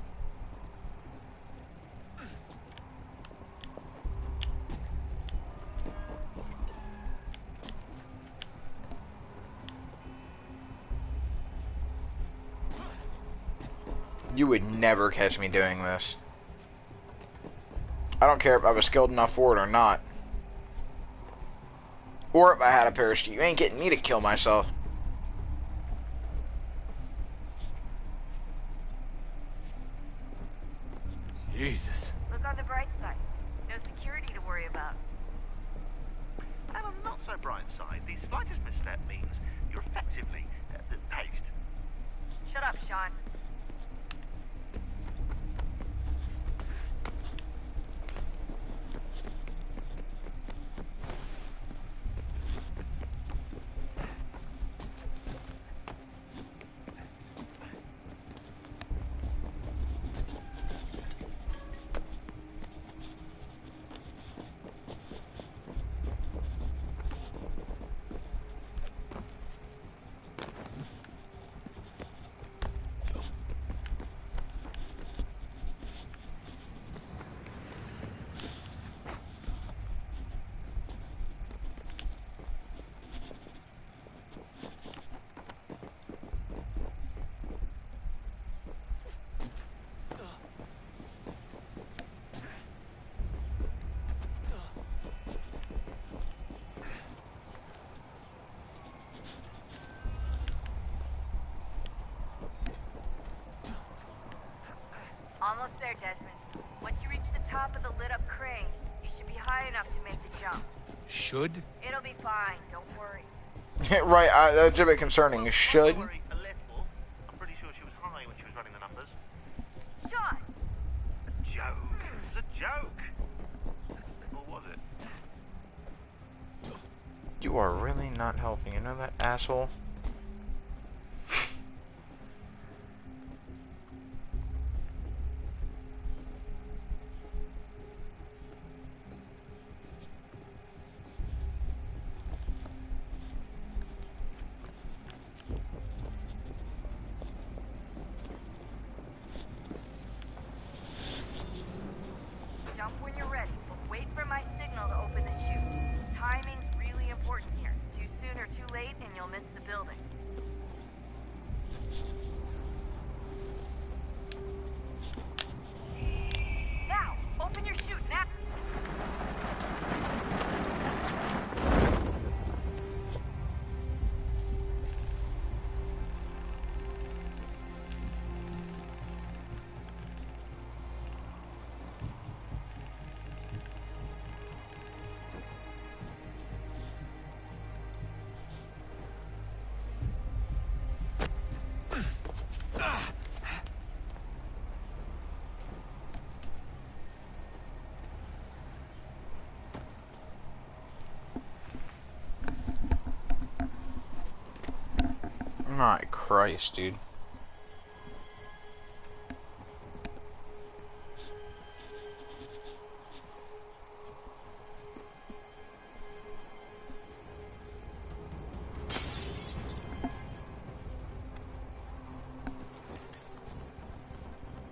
You would never catch me doing this. I don't care if I was skilled enough for it or not. Or if I had a parachute. You ain't getting me to kill myself. Jesus. Look on the bright side. No security to worry about. And on the not so bright side, the slightest misstep means you're effectively paced. Shut up, Sean. Almost there, Desmond. Once you reach the top of the lit-up crane, you should be high enough to make the jump. Should? It'll be fine, don't worry. Right, that's a bit concerning. Should? Don't worry a little. I'm pretty sure she was high when she was running the numbers. Sean! A joke. It was a joke. Or was it? You are really not helping. You know that, asshole? Jump when you're ready, but wait for my signal to open the chute. Timing's really important here. Too soon or too late, and you'll miss the building. Now! Open your chute, now! My Christ, dude.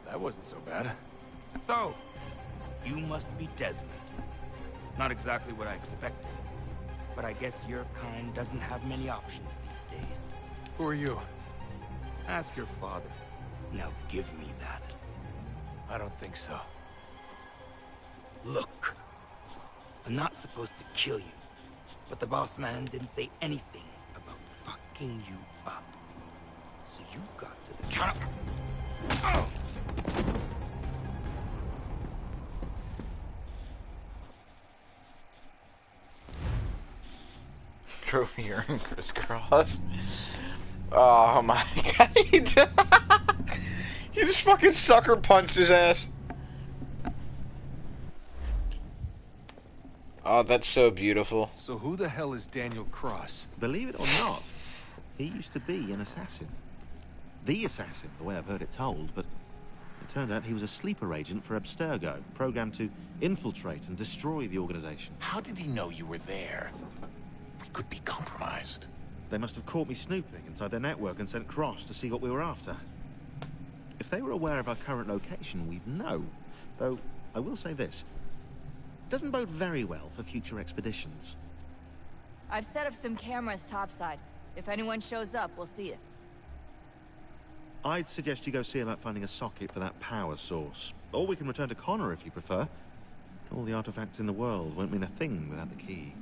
That wasn't so bad. So, you must be Desmond. Not exactly what I expected. But I guess your kind doesn't have many options these days. Who are you? Ask your father. Now give me that. I don't think so. Look. I'm not supposed to kill you. But the boss man didn't say anything about fucking you up. So you got to the top. Oh! Trophy here in crisscross. Oh my god. He just fucking sucker punched his ass. Oh, that's so beautiful. So who the hell is Daniel Cross? Believe it or not, he used to be an assassin. The assassin, the way I've heard it told, but it turned out he was a sleeper agent for Abstergo, programmed to infiltrate and destroy the organization. How did he know you were there? We could be compromised. They must have caught me snooping inside their network and sent Cross to see what we were after. If they were aware of our current location, we'd know. Though, I will say this. It doesn't bode very well for future expeditions. I've set up some cameras topside. If anyone shows up, we'll see it. I'd suggest you go see about finding a socket for that power source. Or we can return to Connor if you prefer. All the artifacts in the world won't mean a thing without the key.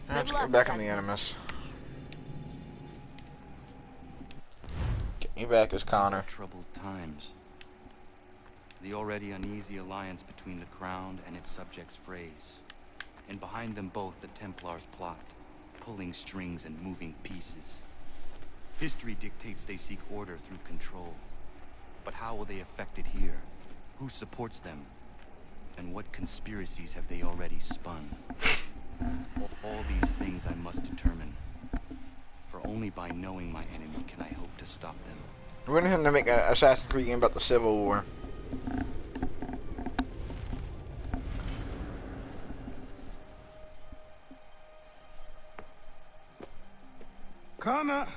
Let's get back on the Animus. Get me back as Connor. Troubled times. The already uneasy alliance between the Crown and its subjects frays. And behind them both the Templars plot, pulling strings and moving pieces. History dictates they seek order through control. But how will they affect it here? Who supports them? And what conspiracies have they already spun? All these things I must determine. For only by knowing my enemy can I hope to stop them. We're going to make an Assassin's Creed game about the Civil War. Connor,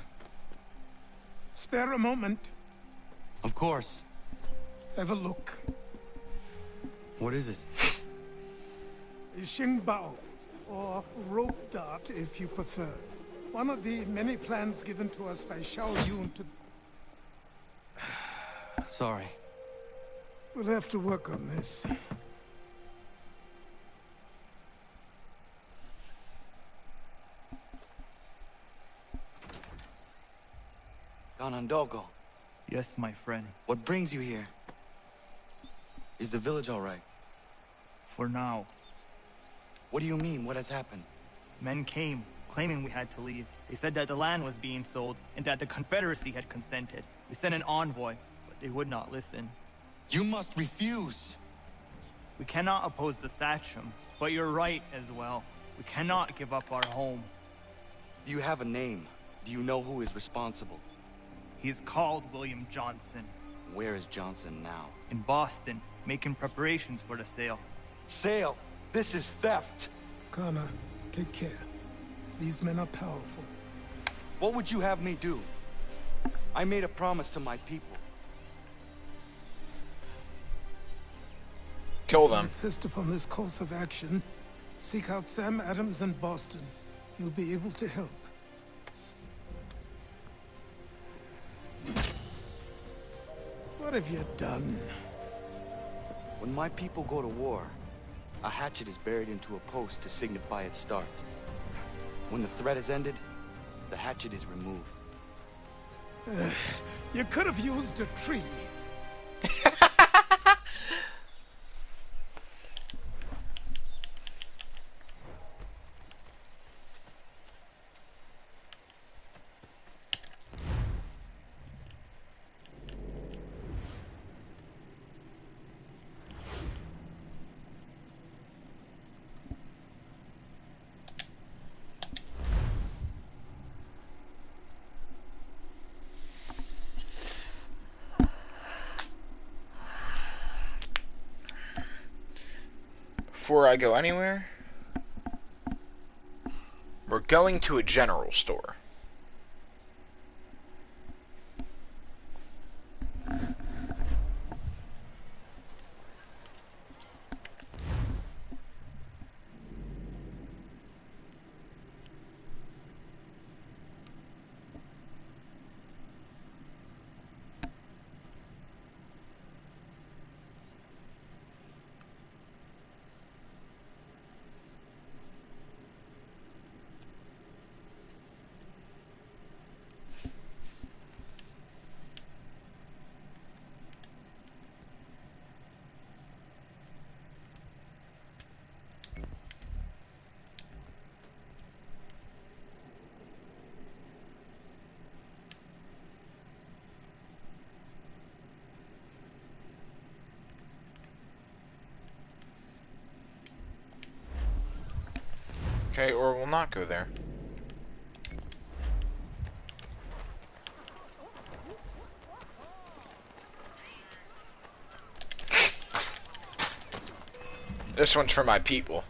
spare a moment. Of course. Have a look. What is it? A Xingbao, or rope dart if you prefer. One of the many plans given to us by Xiao Yun to... Sorry. We'll have to work on this. Ganondogo. Yes, my friend. What brings you here? Is the village all right? For now. What do you mean? What has happened? Men came, claiming we had to leave. They said that the land was being sold, and that the Confederacy had consented. We sent an envoy, but they would not listen. You must refuse! We cannot oppose the Sachem, but you're right as well. We cannot give up our home. Do you have a name? Do you know who is responsible? He is called William Johnson. Where is Johnson now? In Boston, making preparations for the sale. Sale? This is theft! Connor, take care. These men are powerful. What would you have me do? I made a promise to my people. Kill them. If you insist upon this course of action, seek out Sam Adams in Boston. He'll be able to help. What have you done? When my people go to war, a hatchet is buried into a post to signify its start. When the threat is ended, the hatchet is removed. You could have used a tree. Before I go anywhere, we're going to a general store. Okay, or we'll not go there. This one's for my people.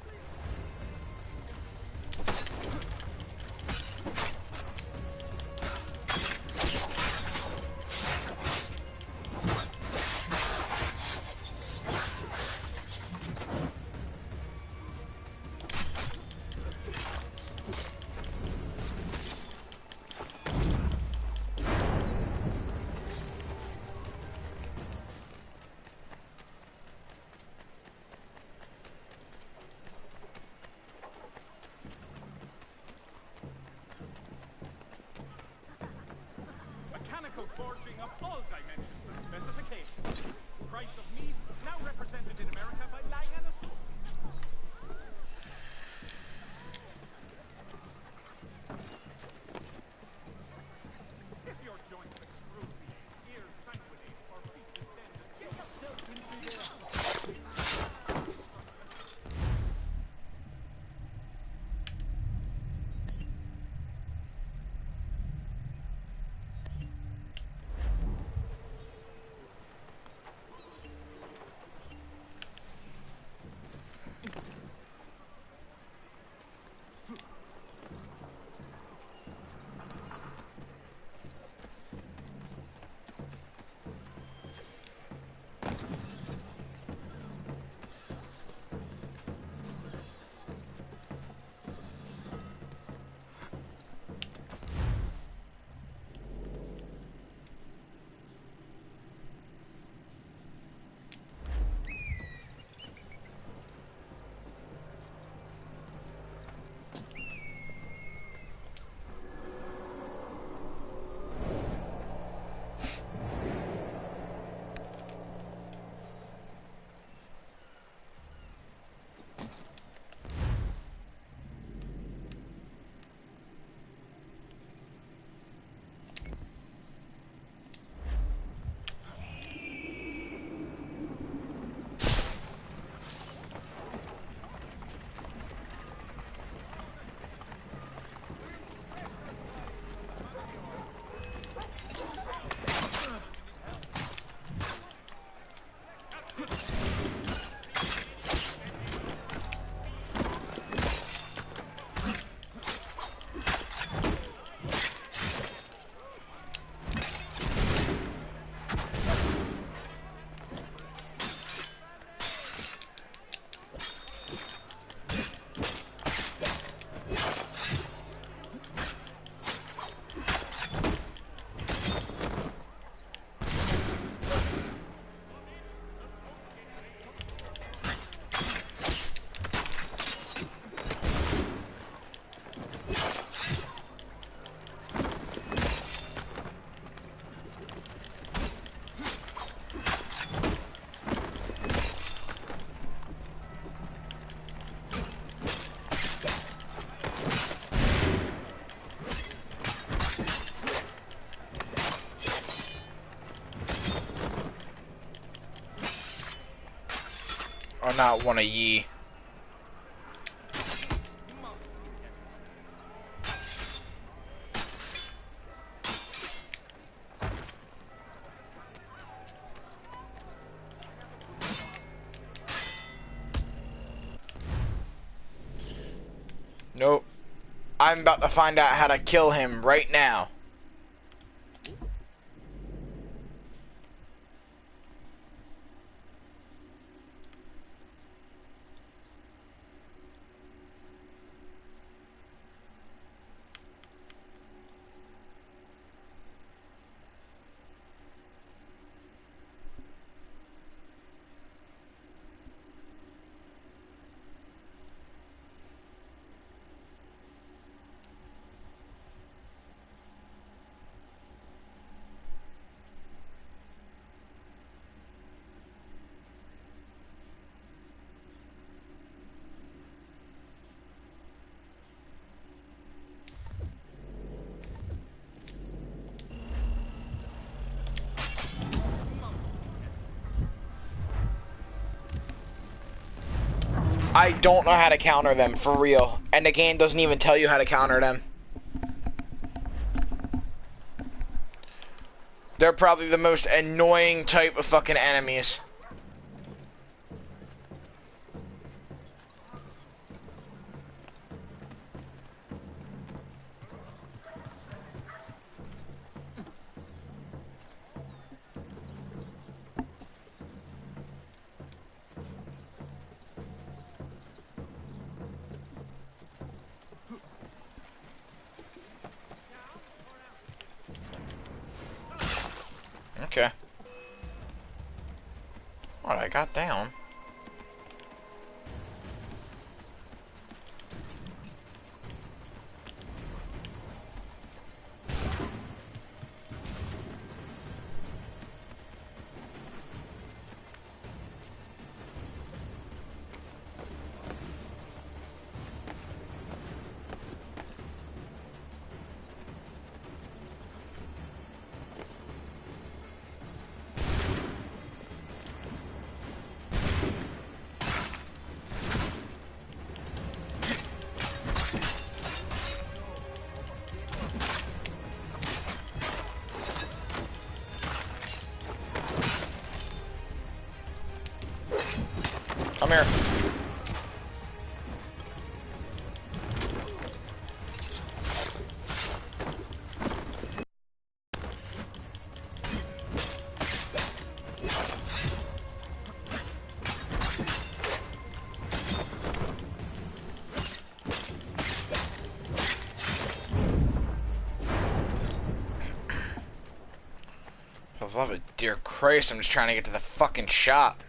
are not one of ye. Nope. I'm about to find out how to kill him right now. I don't know how to counter them, for real. And the game doesn't even tell you how to counter them. They're probably the most annoying type of fucking enemies. Okay. What I got down. Come here. For the love of dear Christ, I'm just trying to get to the fucking shop.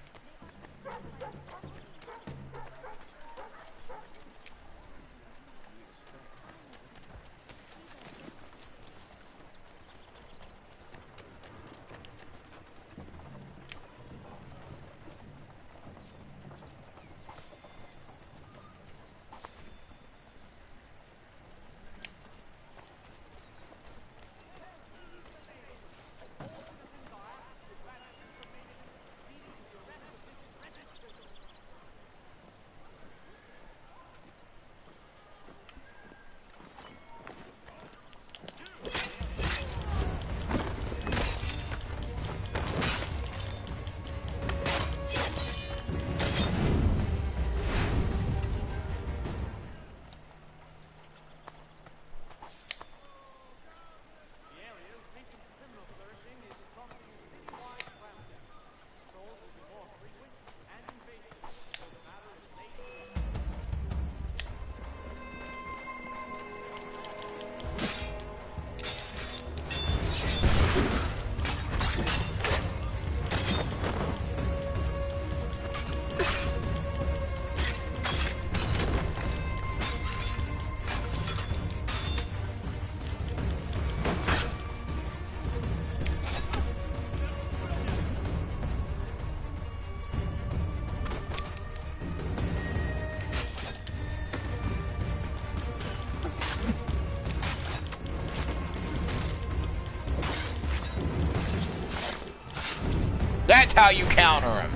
That's how you counter him.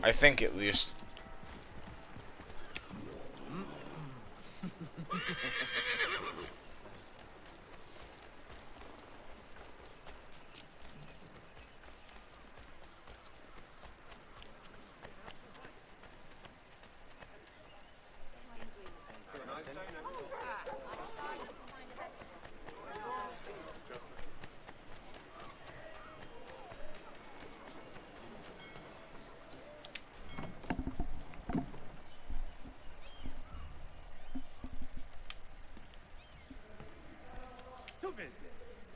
I think at least. To business.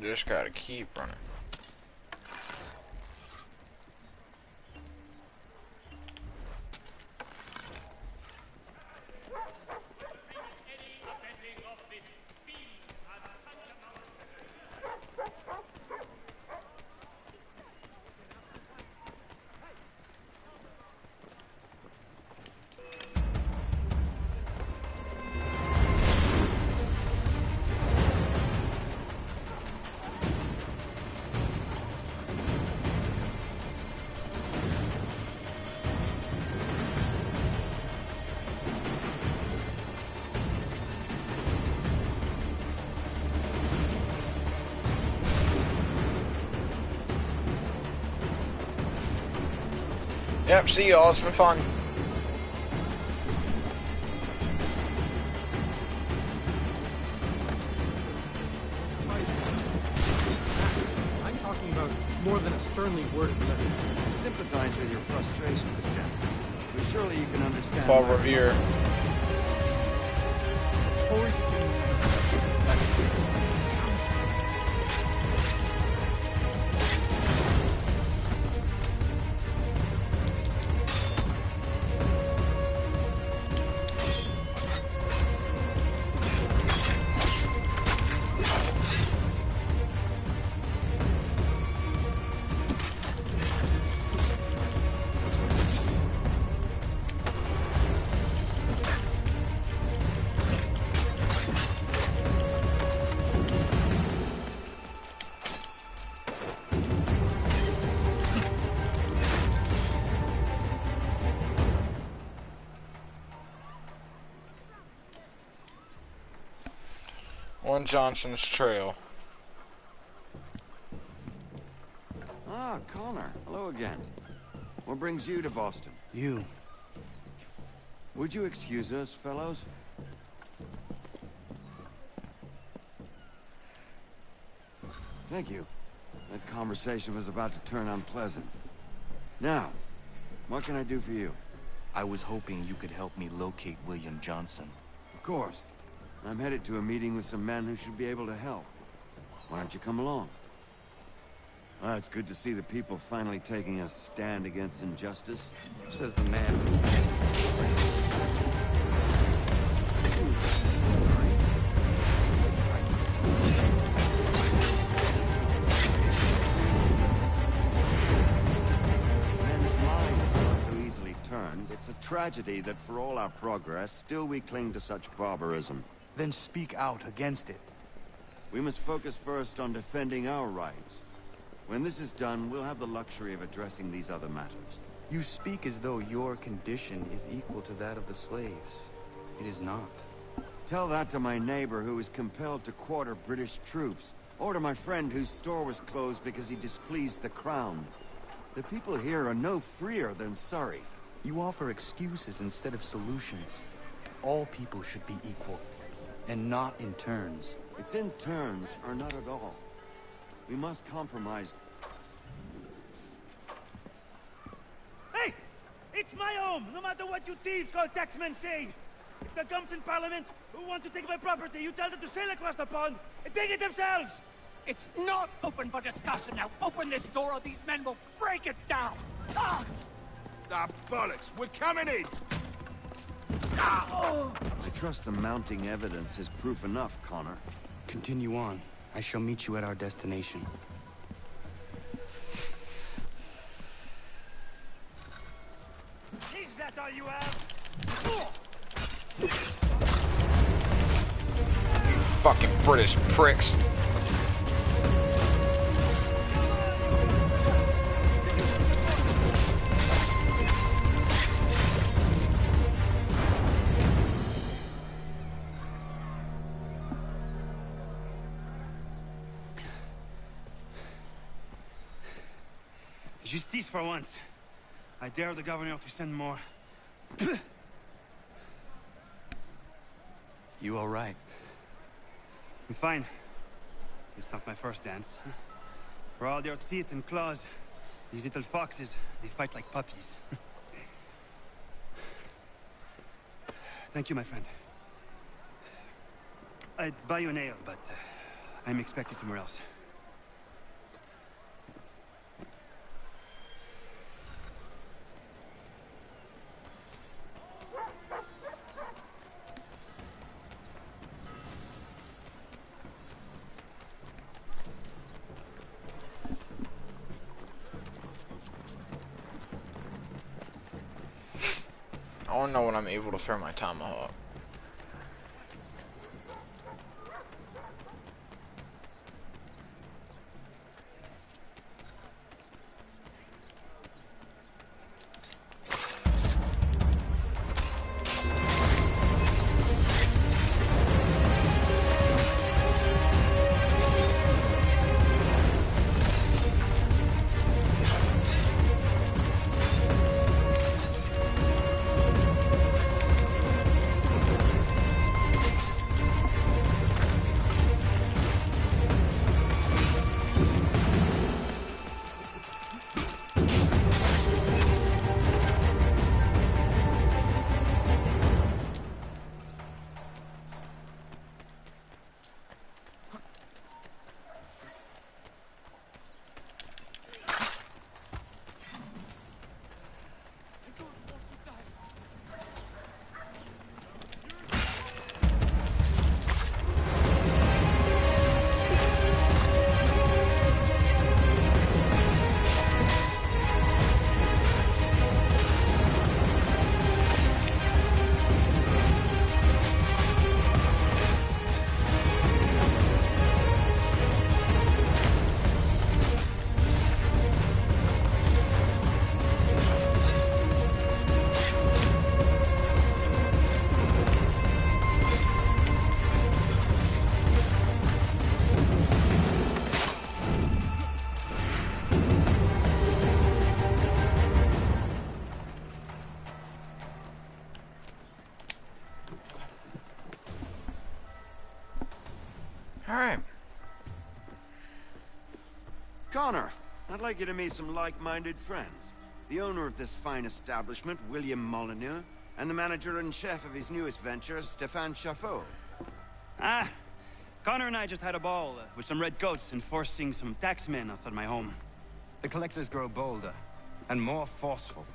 Just gotta keep running. Yep, see y'all. It's been fun. I'm talking about more than a sternly worded letter. I sympathize with your frustrations, Jack. But surely you can understand. Paul Revere. On Johnson's Trail. Ah, Connor. Hello again. What brings you to Boston? You. Would you excuse us, fellows? Thank you. That conversation was about to turn unpleasant. Now, what can I do for you? I was hoping you could help me locate William Johnson. Of course. I'm headed to a meeting with some men who should be able to help. Why don't you come along? It's good to see the people finally taking a stand against injustice. Says the man. Men's minds are not so easily turned. It's a tragedy that for all our progress, still we cling to such barbarism. Then speak out against it. We must focus first on defending our rights. When this is done, we'll have the luxury of addressing these other matters. You speak as though your condition is equal to that of the slaves. It is not. Tell that to my neighbor who was compelled to quarter British troops, or to my friend whose store was closed because he displeased the crown. The people here are no freer than Surrey. You offer excuses instead of solutions. All people should be equal. And not in turns. It's in turns, or not at all. We must compromise. Hey! It's my home, no matter what you thieves called taxmen say! If there comes in Parliament who want to take my property, you tell them to sail across the pond and take it themselves! It's not open for discussion now. Open this door or these men will break it down! Ah! Ah, bollocks! We're coming in! I trust the mounting evidence is proof enough, Connor. Continue on. I shall meet you at our destination. Is that all you have? You fucking British pricks. Justice for once. I dare the governor to send more. You all right? I'm fine. It's not my first dance. For all their teeth and claws, these little foxes, they fight like puppies. Thank you, my friend. I'd buy you an ale, but I'm expected somewhere else. I don't know when I'm able to throw my tomahawk. Alright. Connor, I'd like you to meet some like-minded friends. The owner of this fine establishment, William Molyneux, and the manager and chef of his newest venture, Stéphane Chaffeau. Ah, Connor and I just had a ball with some red coats enforcing some taxmen outside my home. The collectors grow bolder and more forceful.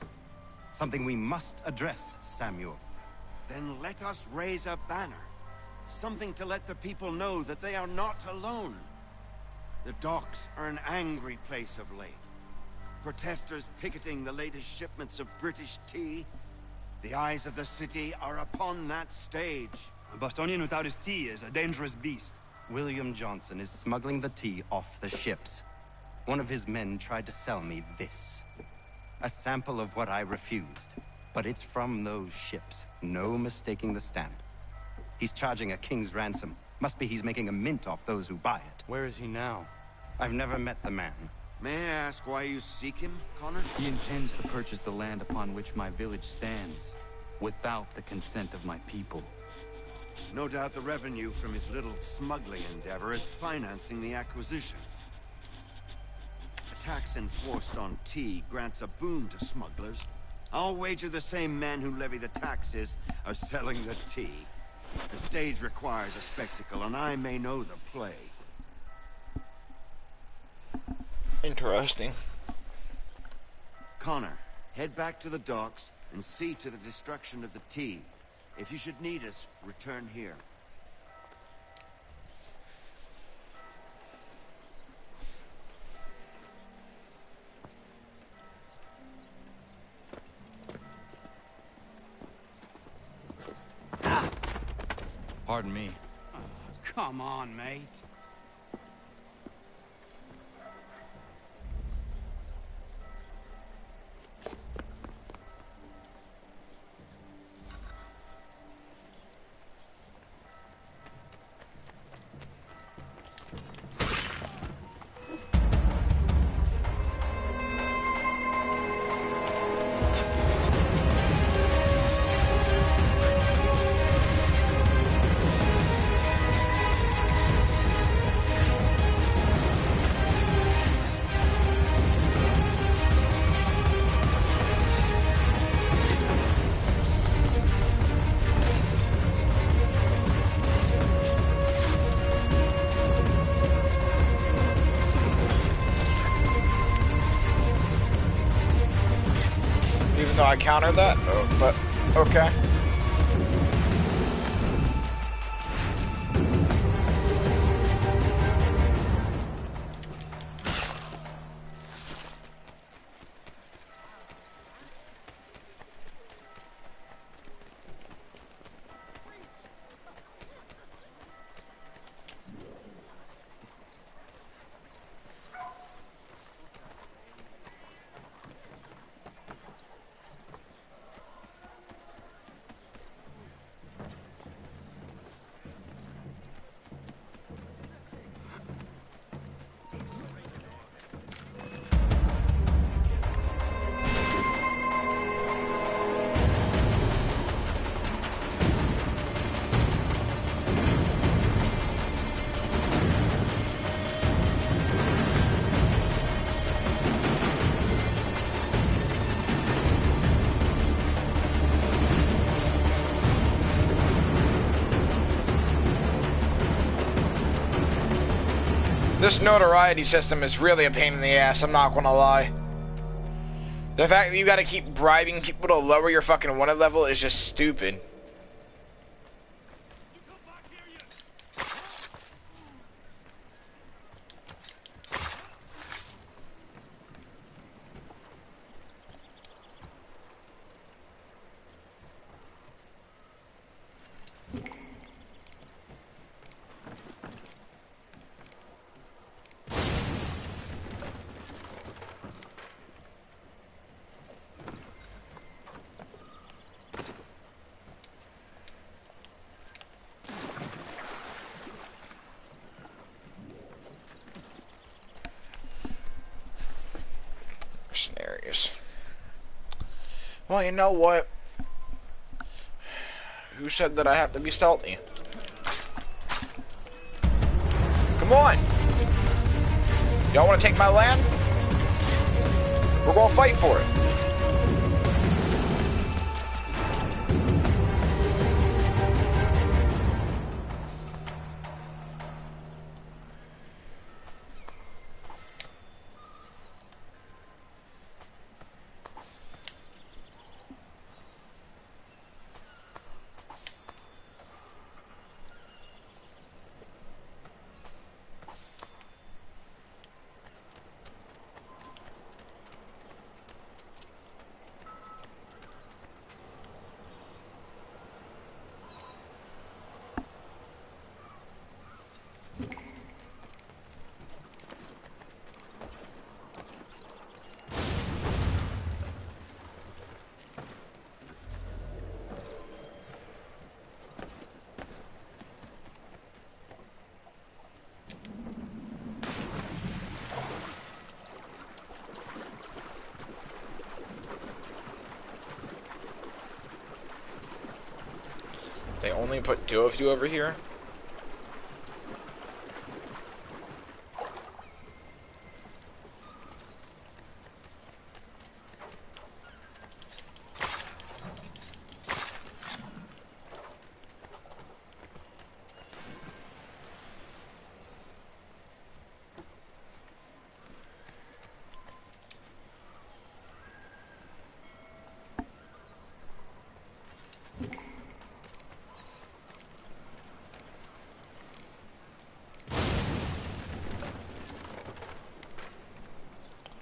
Something we must address, Samuel. Then let us raise a banner. Something to let the people know that they are not alone. The docks are an angry place of late. Protesters picketing the latest shipments of British tea. The eyes of the city are upon that stage. A Bostonian without his tea is a dangerous beast. William Johnson is smuggling the tea off the ships. One of his men tried to sell me this. A sample of what I refused. But it's from those ships. No mistaking the stamp. He's charging a king's ransom. Must be he's making a mint off those who buy it. Where is he now? I've never met the man. May I ask why you seek him, Connor? He intends to purchase the land upon which my village stands, without the consent of my people. No doubt the revenue from his little smuggling endeavor is financing the acquisition. A tax enforced on tea grants a boon to smugglers. I'll wager the same men who levy the taxes are selling the tea. The stage requires a spectacle, and I may know the play. Interesting. Connor, head back to the docks and see to the destruction of the tea. If you should need us, return here. Pardon me. Oh, come on, mate. Even though I countered that, but okay. This notoriety system is really a pain in the ass, I'm not gonna lie. The fact that you gotta keep bribing people to lower your fucking wanted level is just stupid. Mercenaries. Well, you know what? Who said that I have to be stealthy? Come on! Y'all want to take my land? We're gonna fight for it. They only put 2 of you over here?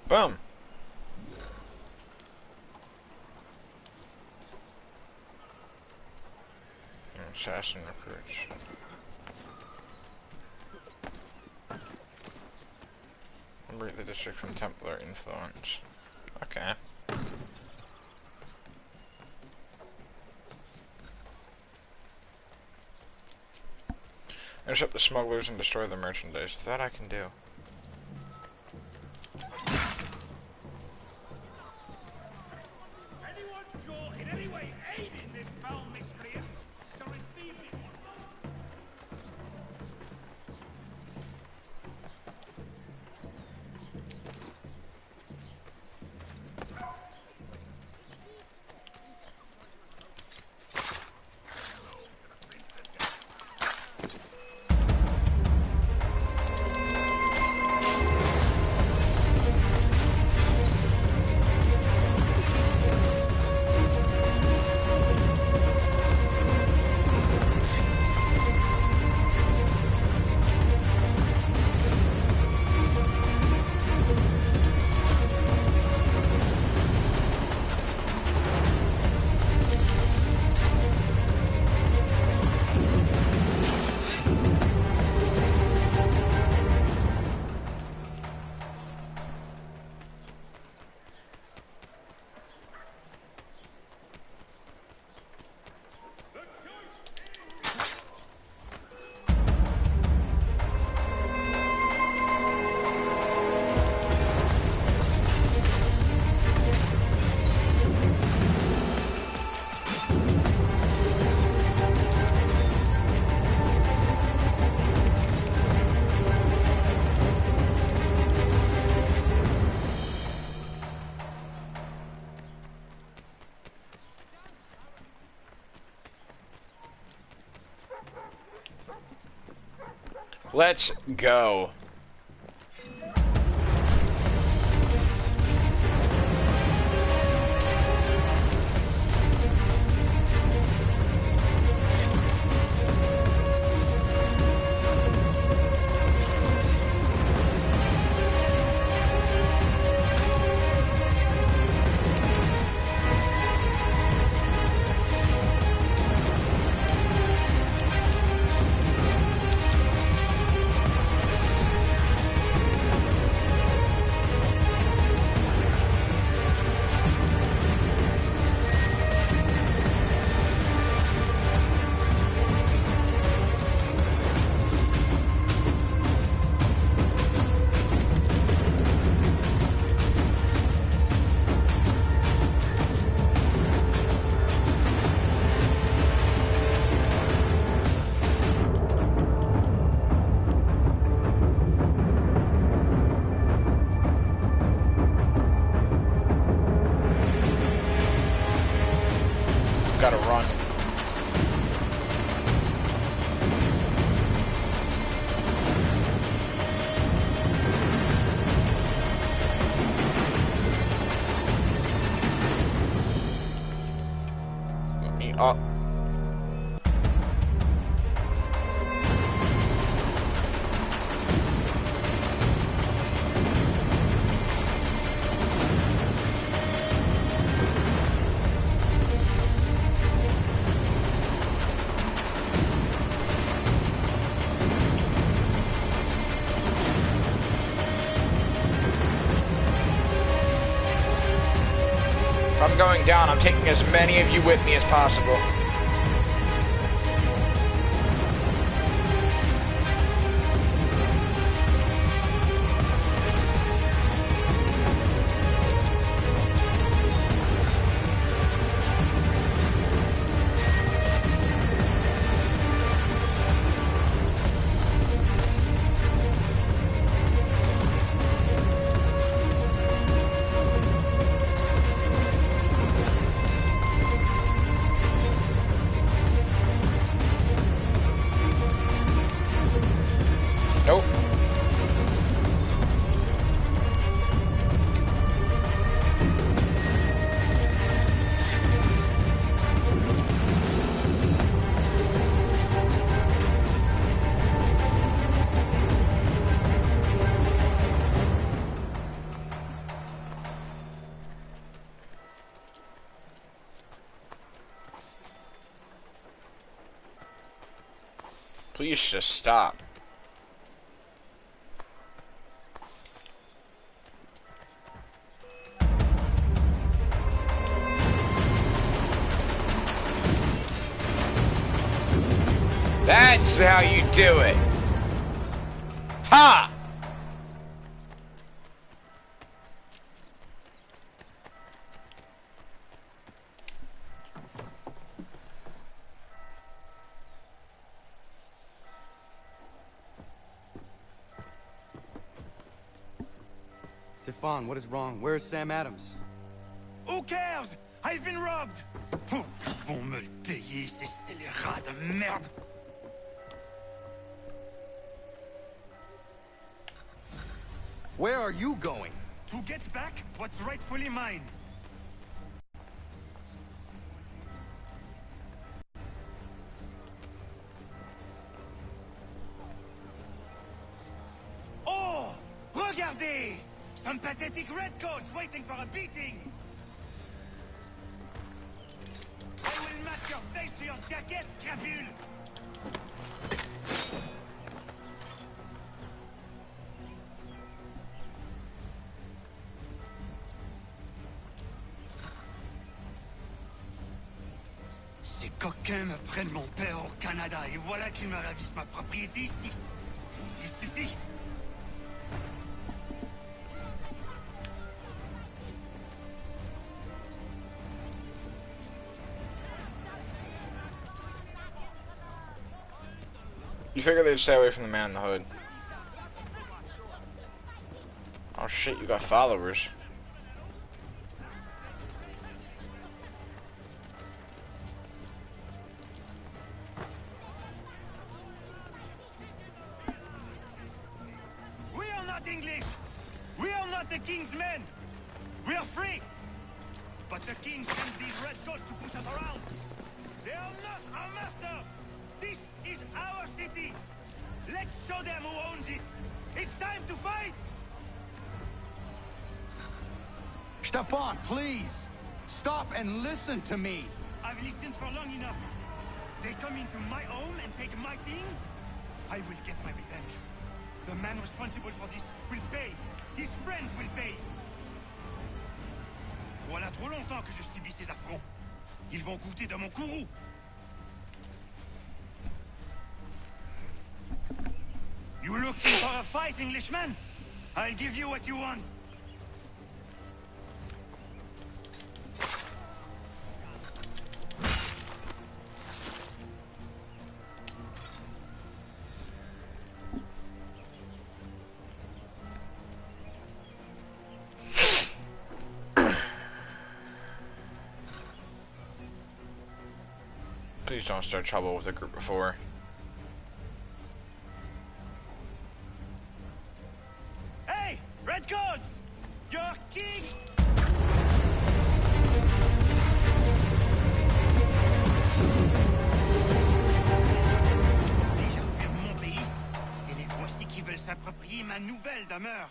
Boom. Assassin recruits. Liberate the district from Templar influence. Okay. Intercept the smugglers and destroy the merchandise. That I can do. Let's go. going down, I'm taking as many of you with me as possible. Nope. Please just stop. That's how you do it. Ha! Stefan, what is wrong? Where is Sam Adams? Who cares? I've been robbed. Vont me le payer, ces scélérats de merde. Where are you going? To get back what's rightfully mine. Oh! Regardez! Some pathetic redcoats waiting for a beating! I will match your face to your jacket, crapule! Ces coquins me prennent mon père au Canada et voilà qu'ils me ravissent ma propriété ici. Il suffit. You figure they'd stay away from the man in the hood. Oh shit, you got followers. We are not English! We are not the king's men! We are free! But the king sends these redcoats to push us around! They are not our masters! This is our city! Let's show them who owns it! It's time to fight! Stefan, please! Stop and listen to me! I've listened for long enough. They come into my home and take my things? I will get my revenge. The man responsible for this will pay. His friends will pay. Voilà trop longtemps que je subis ces affronts. Ils vont goûter de mon courroux. You looking for a fight, Englishman? I'll give you what you want. Please don't start trouble with the group before. Hey, redcoats! Your king! Déjà fuir mon pays, et les voici qui veulent s'approprier ma nouvelle demeure.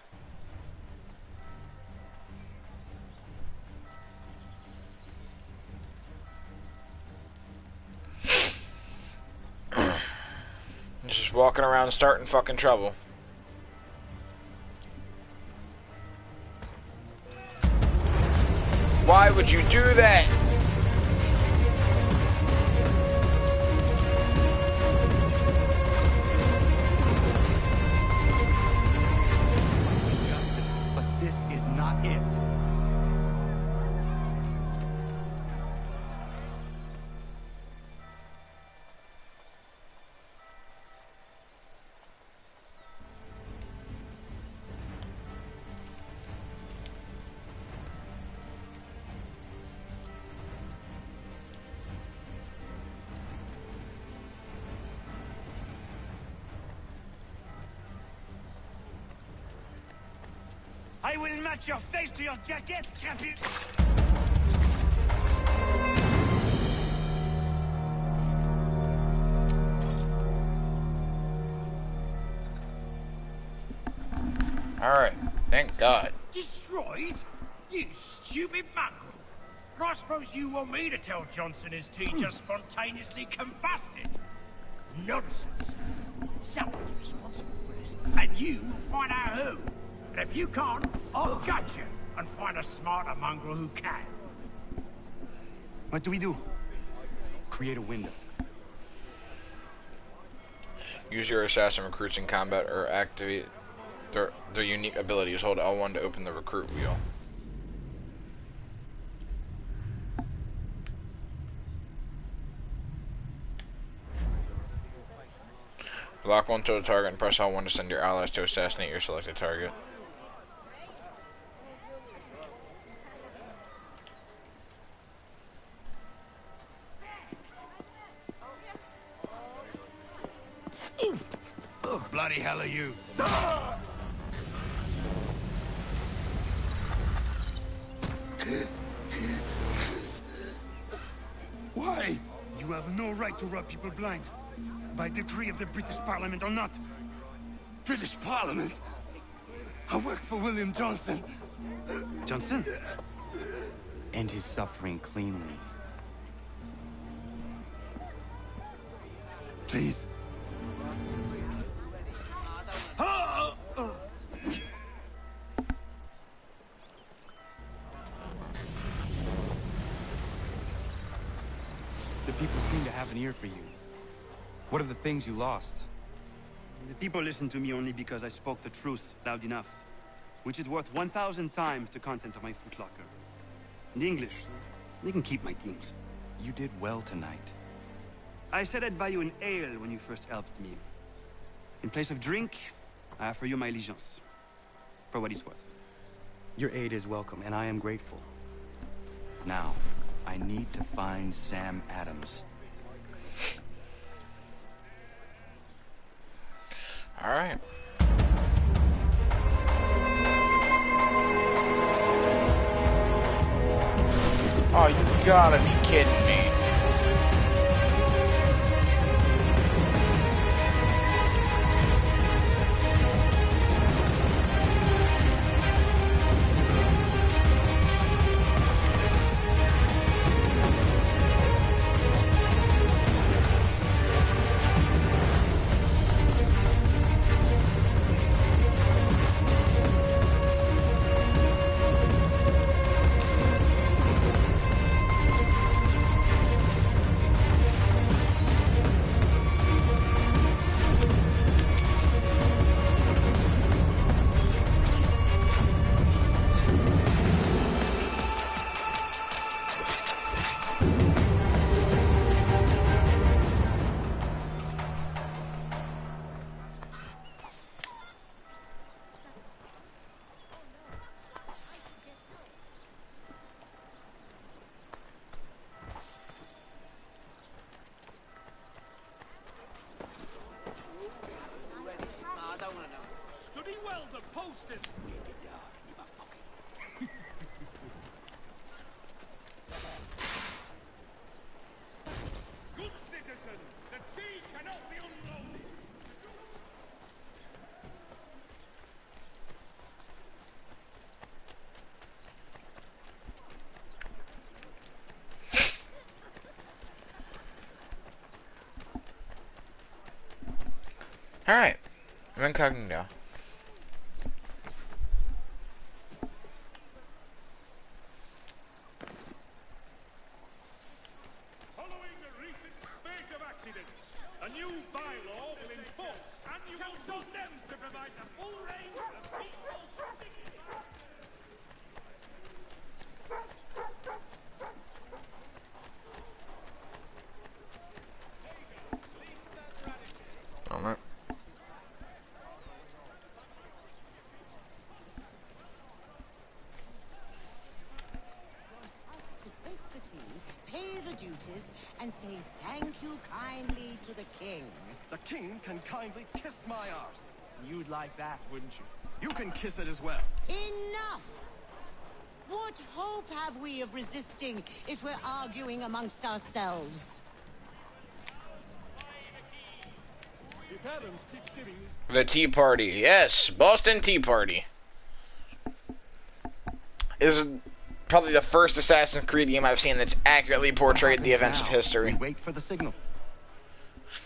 Just walking around starting fucking trouble. Why Why would you do that? But this is not it. I will match your face to your jacket, Capi. Alright, thank God. Destroyed? You stupid mongrel. I suppose you want me to tell Johnson his tea just spontaneously combusted. Nonsense. Someone's responsible for this, and you will find out who. And if you can't, I'll gut you and find a smarter mongrel who can. What do we do? Create a window. Use your assassin recruits in combat or activate their unique abilities. Hold L1 to open the recruit wheel. Lock onto the target and press L1 to send your allies to assassinate your selected target. Bloody hell are you? Why? You have no right to rub people blind. By decree of the British Parliament or not. British Parliament? I worked for William Johnson. Johnson? End his suffering cleanly. Please. The people seem to have an ear for you. What are the things you lost? The people listen to me only because I spoke the truth loud enough, which is worth 1,000 times the content of my footlocker. The English, they can keep my things. You did well tonight. I said I'd buy you an ale when you first helped me. In place of drink, I offer you my allegiance. For what it's worth. Your aid is welcome, and I am grateful. Now, I need to find Sam Adams. Alright. Oh, you gotta be kidding me. Study well the posting. Good citizen, the tea cannot be unloaded. Alright. I'm incognito. new bylaw will enforce, and you will tell them to provide the full range of peaceful Alright. Pay the duties and say thank you kindly to the king. The king can kindly kiss my arse. You'd like that, wouldn't you? You can kiss it as well. Enough! What hope have we of resisting if we're arguing amongst ourselves? If Adams keeps giving The Tea Party. Yes, Boston Tea Party. Is probably the first Assassin's Creed game I've seen that's accurately portrayed the events of history. We wait for the signal.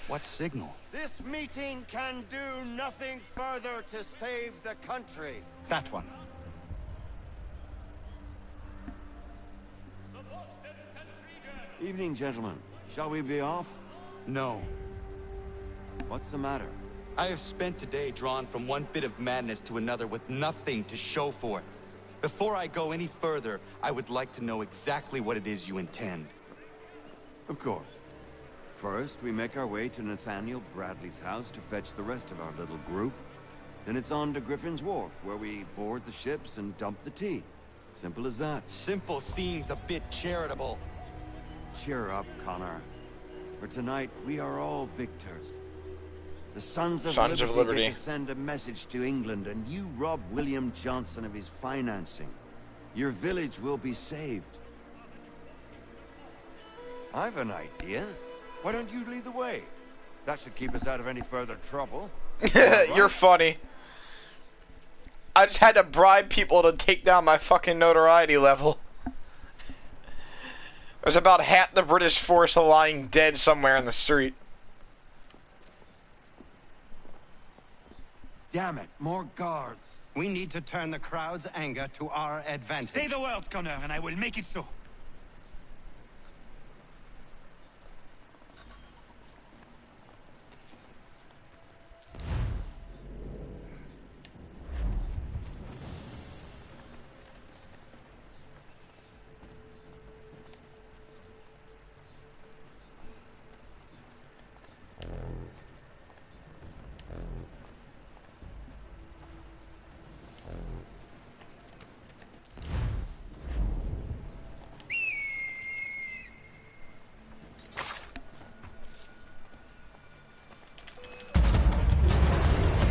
What signal? This meeting can do nothing further to save the country. That one. Evening, gentlemen. Shall we be off? No. What's the matter? I have spent today drawn from one bit of madness to another with nothing to show for it. Before I go any further, I would like to know exactly what it is you intend. Of course. First, we make our way to Nathaniel Bradley's house to fetch the rest of our little group. Then it's on to Griffin's Wharf, where we board the ships and dump the tea. Simple as that. Simple seems a bit charitable. Cheer up, Connor. For tonight, we are all victors. The Sons of Liberty get to send a message to England, and you rob William Johnson of his financing. Your village will be saved. I've an idea. Why don't you lead the way? That should keep us out of any further trouble. You're funny. I just had to bribe people to take down my fucking notoriety level. There's about half the British force lying dead somewhere in the street. Damn it, more guards. We need to turn the crowd's anger to our advantage. Say the word, Connor, and I will make it so.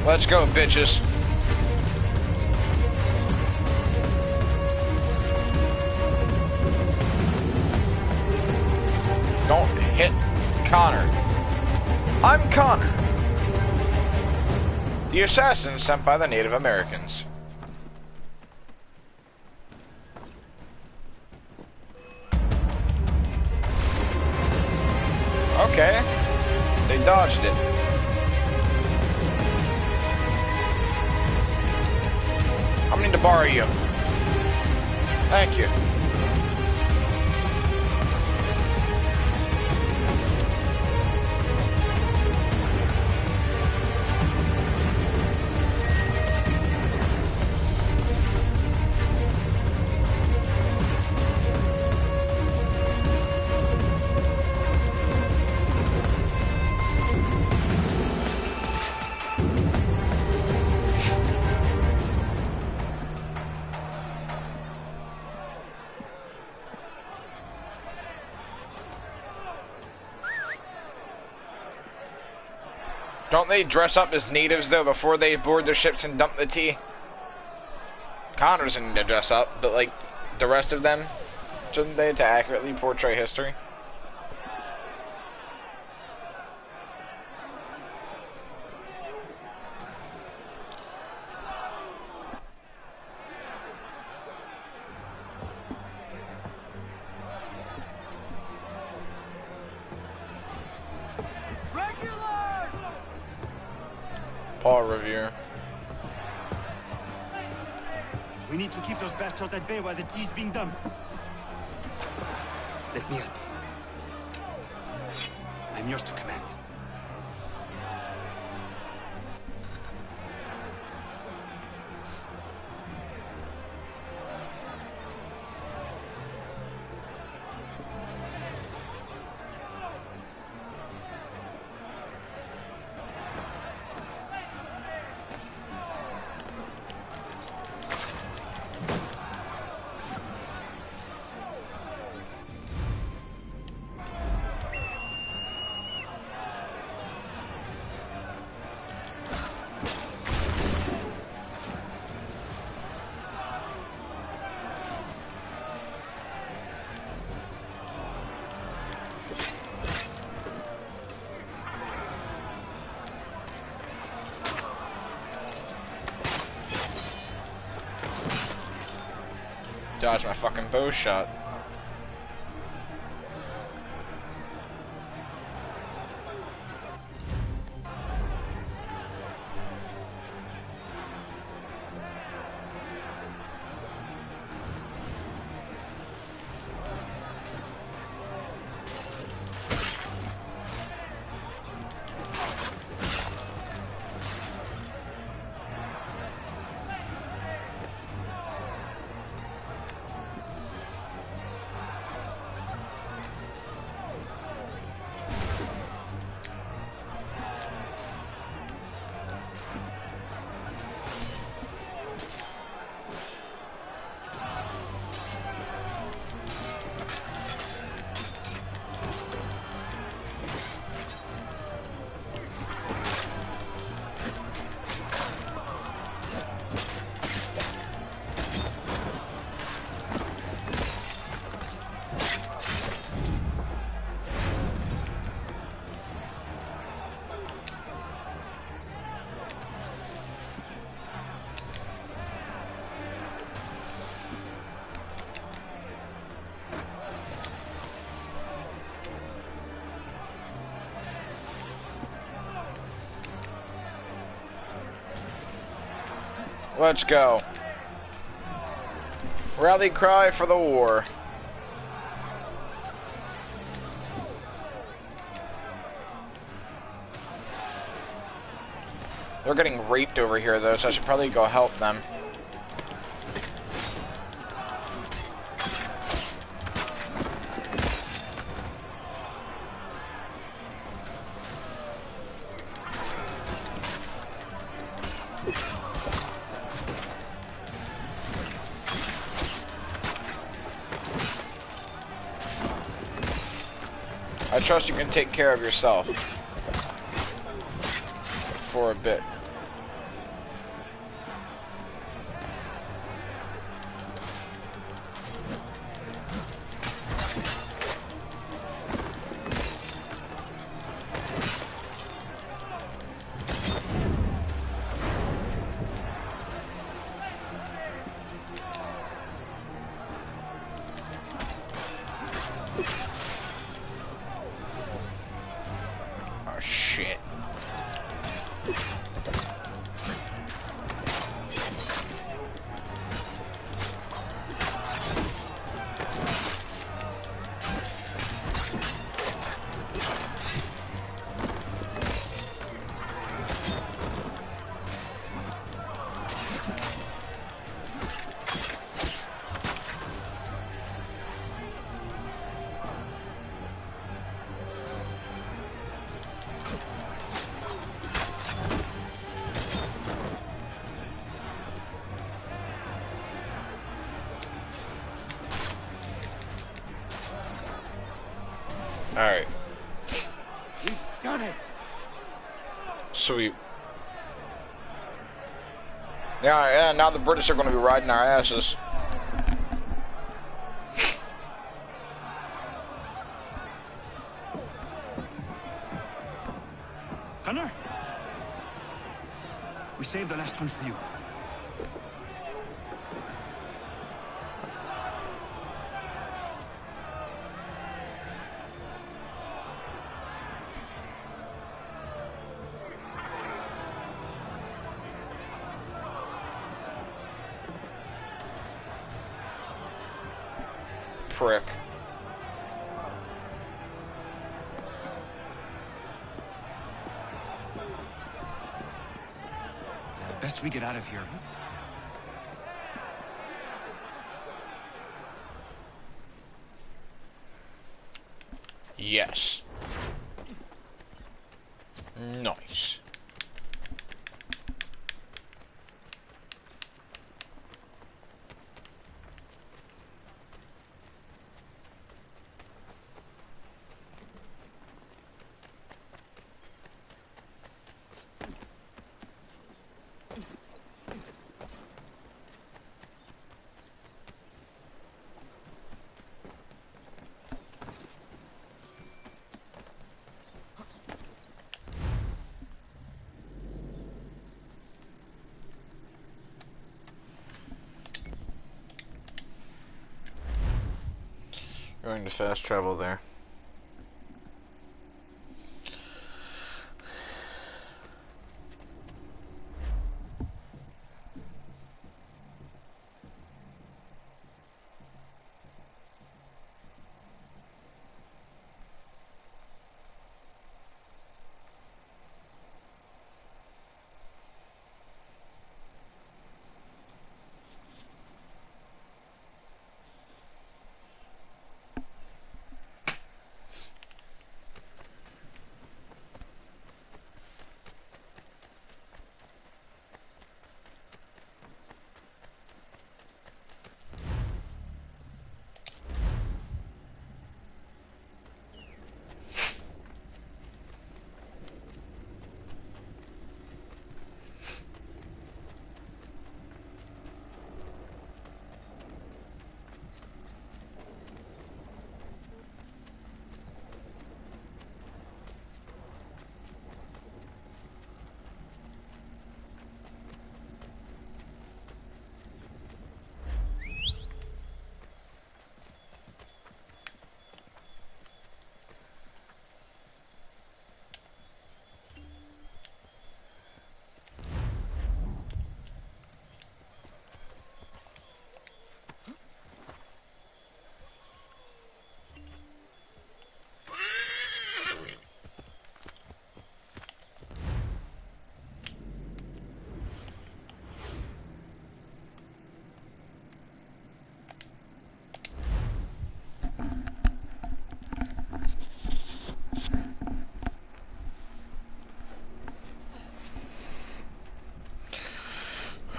Let's go, bitches. Don't hit Connor. I'm Connor, the assassin sent by the Native Americans. Okay, they dodged it. I'm going to borrow you. Thank you. Don't they dress up as natives, though, before they board their ships and dump the tea? Connor doesn't need to dress up, but, like, the rest of them, shouldn't they, to accurately portray history? Paul Revere. We need to keep those bastards at bay while the tea's being dumped. Let me help. I'm yours to command. Dodge my fucking bow shot. Let's go. Rally cry for the war. They're getting raped over here though, so I should probably go help them. I trust you can take care of yourself for a bit. Alright. We've done it! Sweet. Yeah, now the British are going to be riding our asses. Gunnar? We saved the last one for you. Prick. Best we get out of here. Yes. Nice. trying to fast travel there.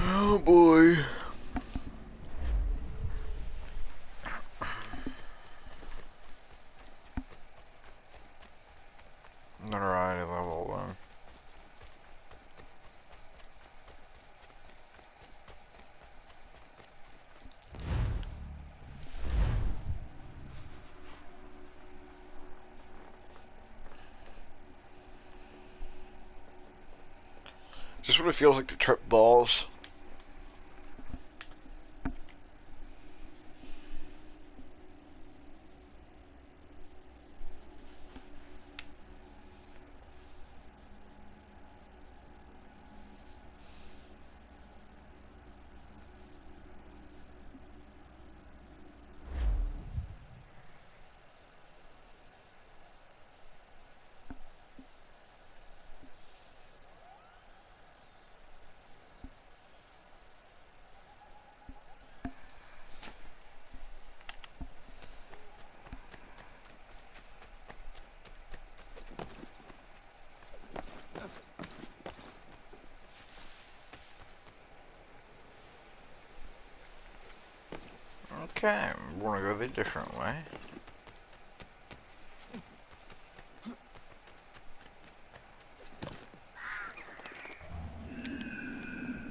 Oh boy. Notoriety level 1. Is this what it feels like to trip balls? Okay, we're gonna go the different way.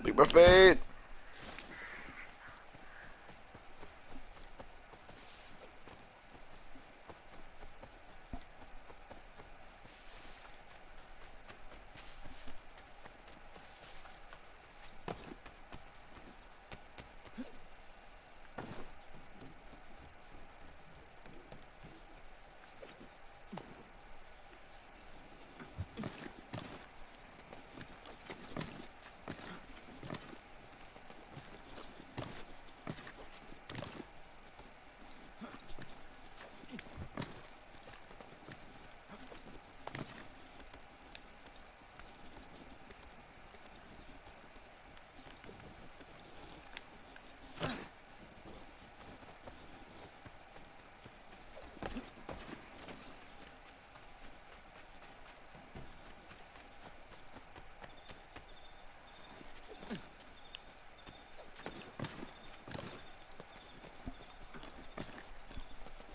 Leap my fate!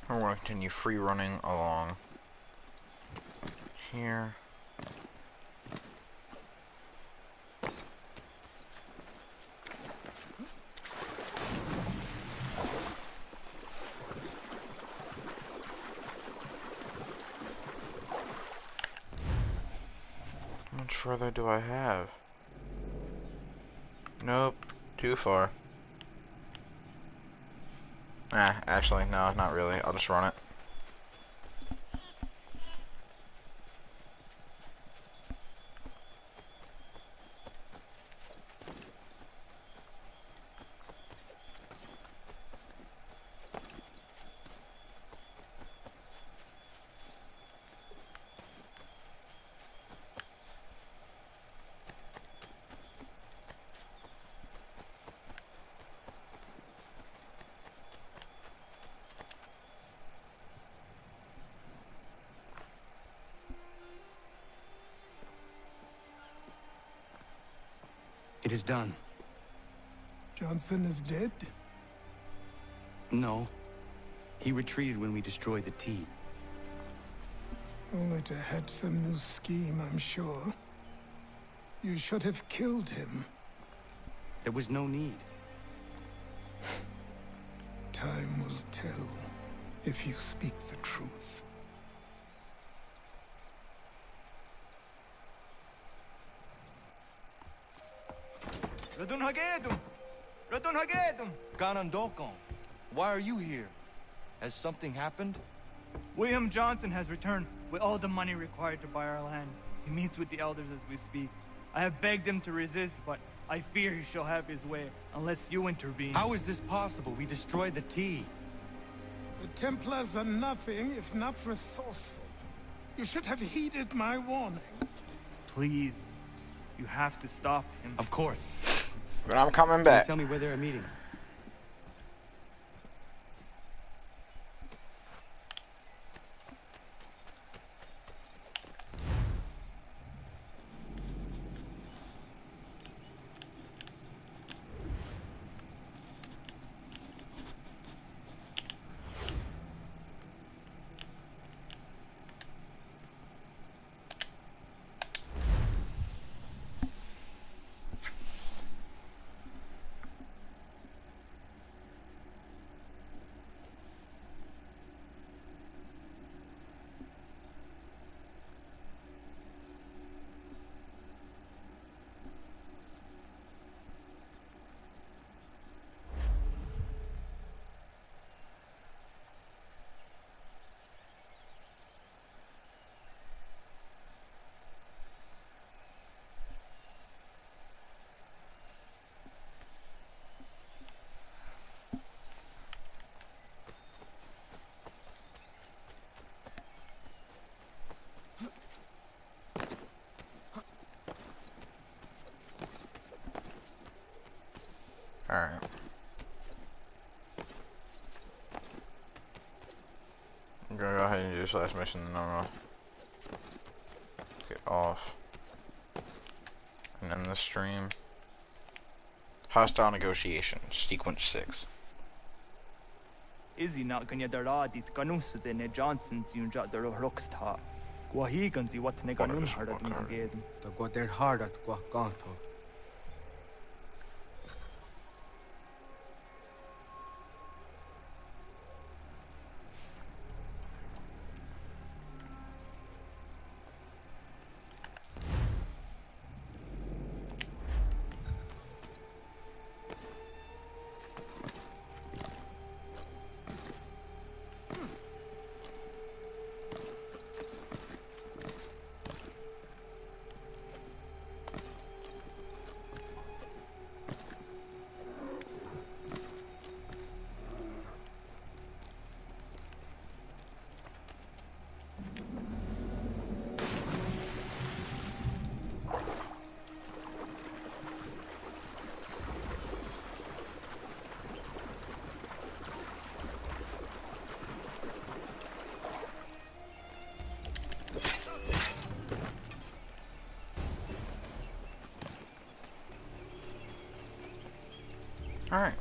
I want to continue free running along here. How much further do I have? Nope, too far. Actually, no, not really. I'll just run it. It is done. Johnson is dead? No. He retreated when we destroyed the T. Only to hatch some new scheme, I'm sure. You should have killed him. There was no need. Time will tell if you speak the truth. Radun Hagedum! Radun Hagedum! Ganondokon, why are you here? Has something happened? William Johnson has returned with all the money required to buy our land. He meets with the elders as we speak. I have begged him to resist, but I fear he shall have his way unless you intervene. How is this possible? We destroyed the T. The Templars are nothing if not resourceful. You should have heeded my warning. Please, you have to stop him. Of course. But I'm coming back. Tell me where they're meeting. Alright. I'm gonna go ahead and do this last mission, and then I'm gonna get off. And end the stream. Hostile negotiations, sequence 6. Izzy not gonna daradit ganusde ne Johnson's yunja der rocksta. Gwahigan zi wat ne ganun harad magedum. The got their hard at Guacanto. Alright.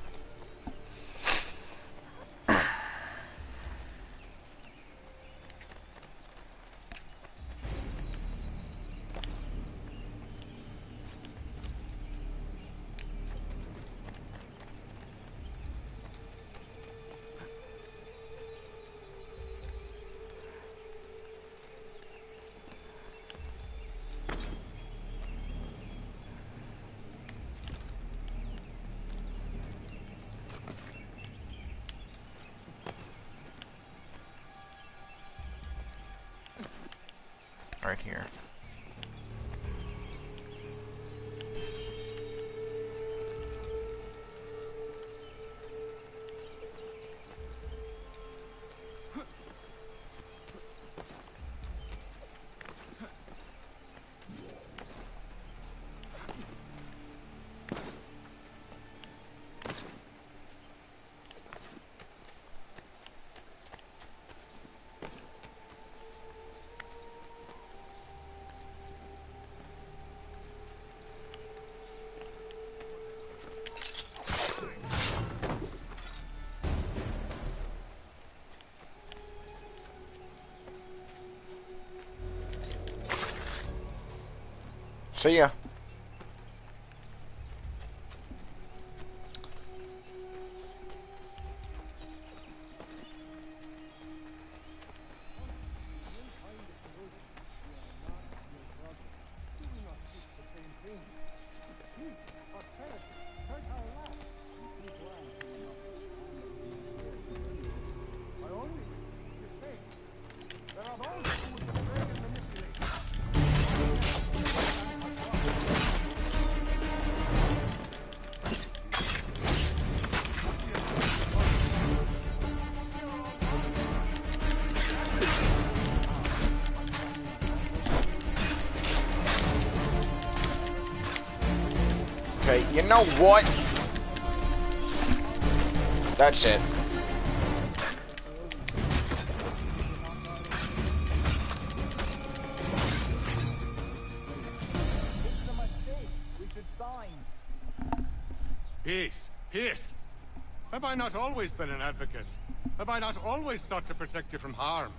Right here. See ya. Okay, you know what? That's it. Peace. Peace. Have I not always been an advocate? Have I not always sought to protect you from harm?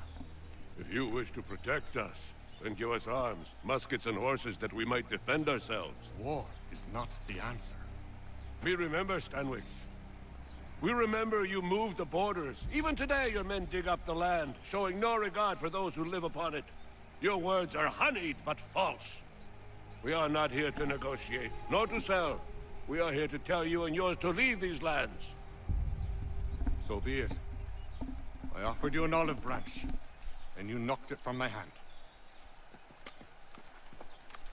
If you wish to protect us, then give us arms, muskets and horses that we might defend ourselves. War is not the answer. We remember, Stanwix. We remember you moved the borders. Even today your men dig up the land, showing no regard for those who live upon it. Your words are honeyed, but false. We are not here to negotiate, nor to sell. We are here to tell you and yours to leave these lands. So be it. I offered you an olive branch, and you knocked it from my hand.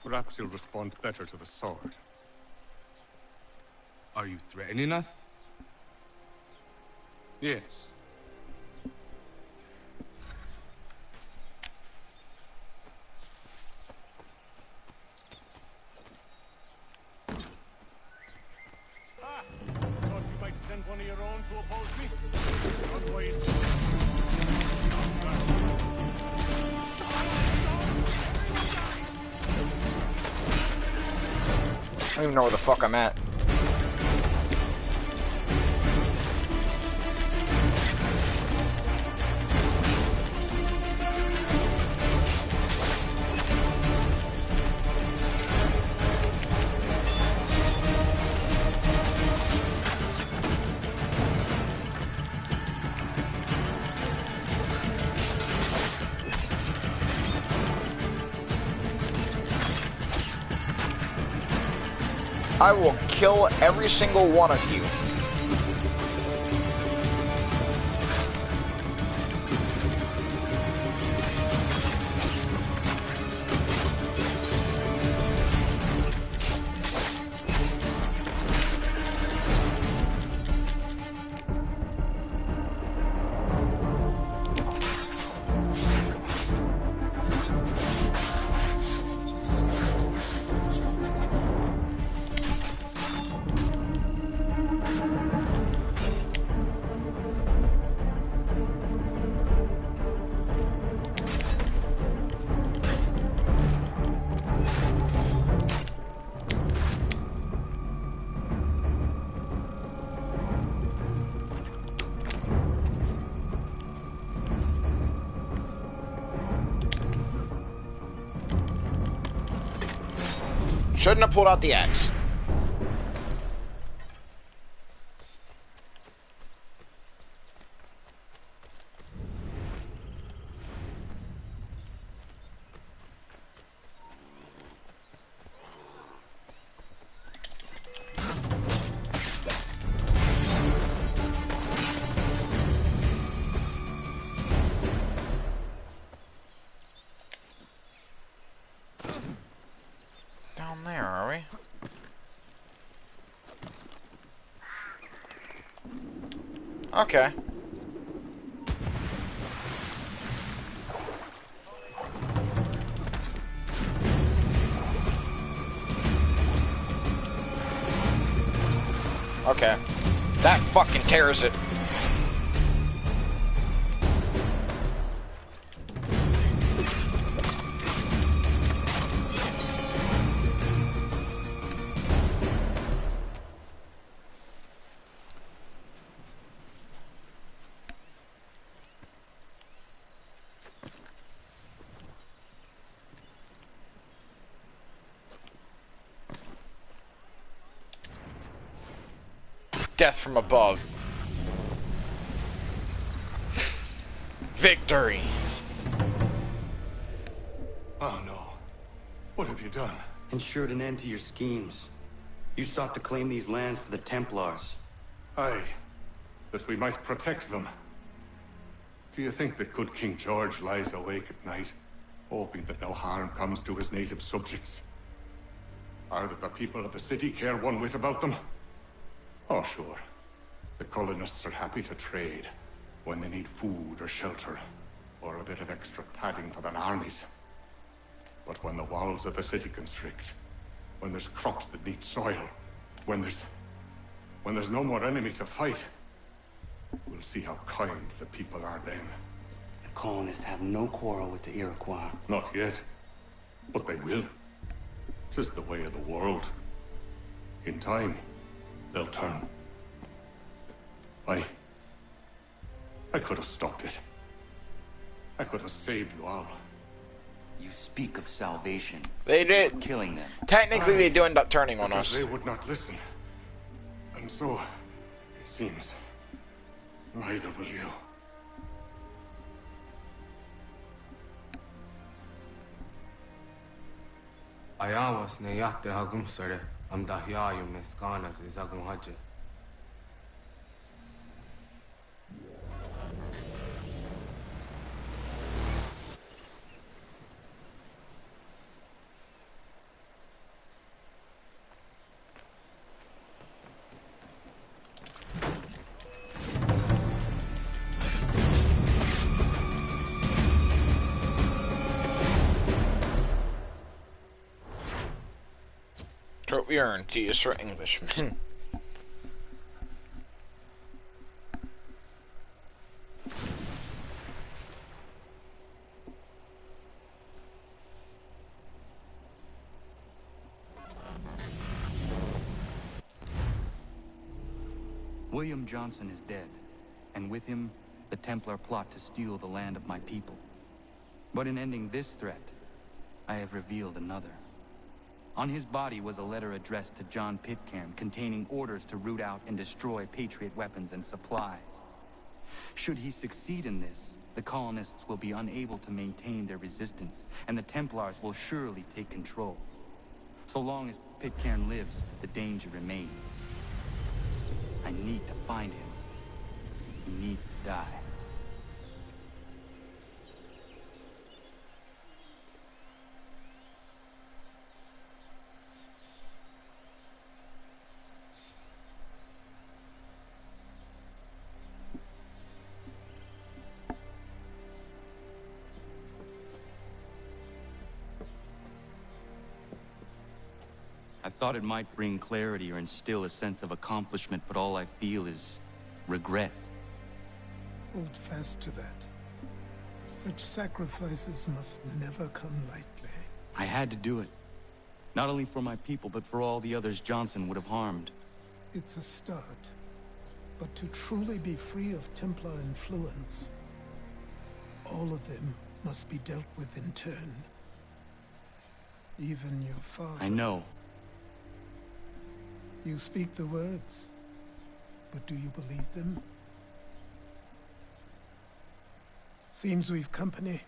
Perhaps you'll respond better to the sword. Are you threatening us? Yes. Thought you might send one of your own to oppose me? Not wise. I don't even know where the fuck I'm at. I will kill every single one of you. Shouldn't have pulled out the axe. Down there, are we? Okay. Okay. That fucking tears it. Death from above. Victory. Oh no. What have you done? Ensured an end to your schemes. You sought to claim these lands for the Templars. Aye. That we might protect them. Do you think that good King George lies awake at night, hoping that no harm comes to his native subjects? Or that the people of the city care one whit about them? Oh, sure. The colonists are happy to trade when they need food or shelter, or a bit of extra padding for their armies. But when the walls of the city constrict, when there's crops that need soil, when there's no more enemy to fight, we'll see how kind the people are then. The colonists have no quarrel with the Iroquois. Not yet, but they will. 'Tis the way of the world. In time, they'll turn. I could have stopped it. I could have saved you all. You speak of salvation. They did. Killing them. Technically, they do end up turning on us. They would not listen. And so, it seems, neither will you. Ayawas na yate hagum sare am dahya yu meskanas izagum haje. Trophy earned. T is for Englishmen. William Johnson is dead, and with him, the Templar plot to steal the land of my people. But in ending this threat, I have revealed another. On his body was a letter addressed to John Pitcairn containing orders to root out and destroy Patriot weapons and supplies. Should he succeed in this, the colonists will be unable to maintain their resistance, and the Templars will surely take control. So long as Pitcairn lives, the danger remains. I need to find him. He needs to die. I thought it might bring clarity or instill a sense of accomplishment, but all I feel is regret. Hold fast to that. Such sacrifices must never come lightly. I had to do it. Not only for my people, but for all the others Johnson would have harmed. It's a start. But to truly be free of Templar influence, all of them must be dealt with in turn. Even your father. I know. You speak the words, but do you believe them? Seems we've company.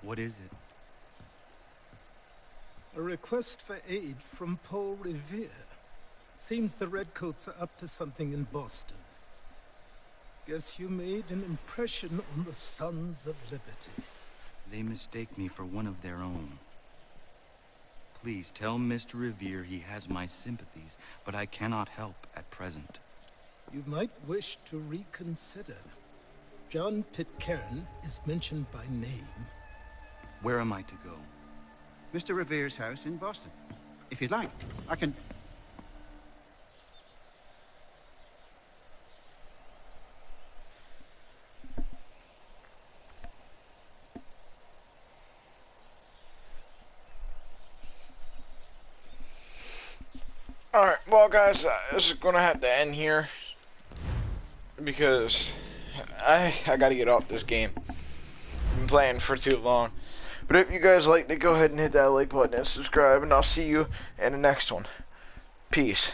What is it? A request for aid from Paul Revere. Seems the Redcoats are up to something in Boston. Guess you made an impression on the Sons of Liberty. They mistake me for one of their own. Please tell Mr. Revere he has my sympathies, but I cannot help at present. You might wish to reconsider. John Pitcairn is mentioned by name. Where am I to go? Mr. Revere's house in Boston. If you'd like, I can... Alright, well guys, this is gonna have to end here because I gotta get off this game. playing for too long. But if you guys liked it, go ahead and hit that like button and subscribe, and I'll see you in the next one. Peace.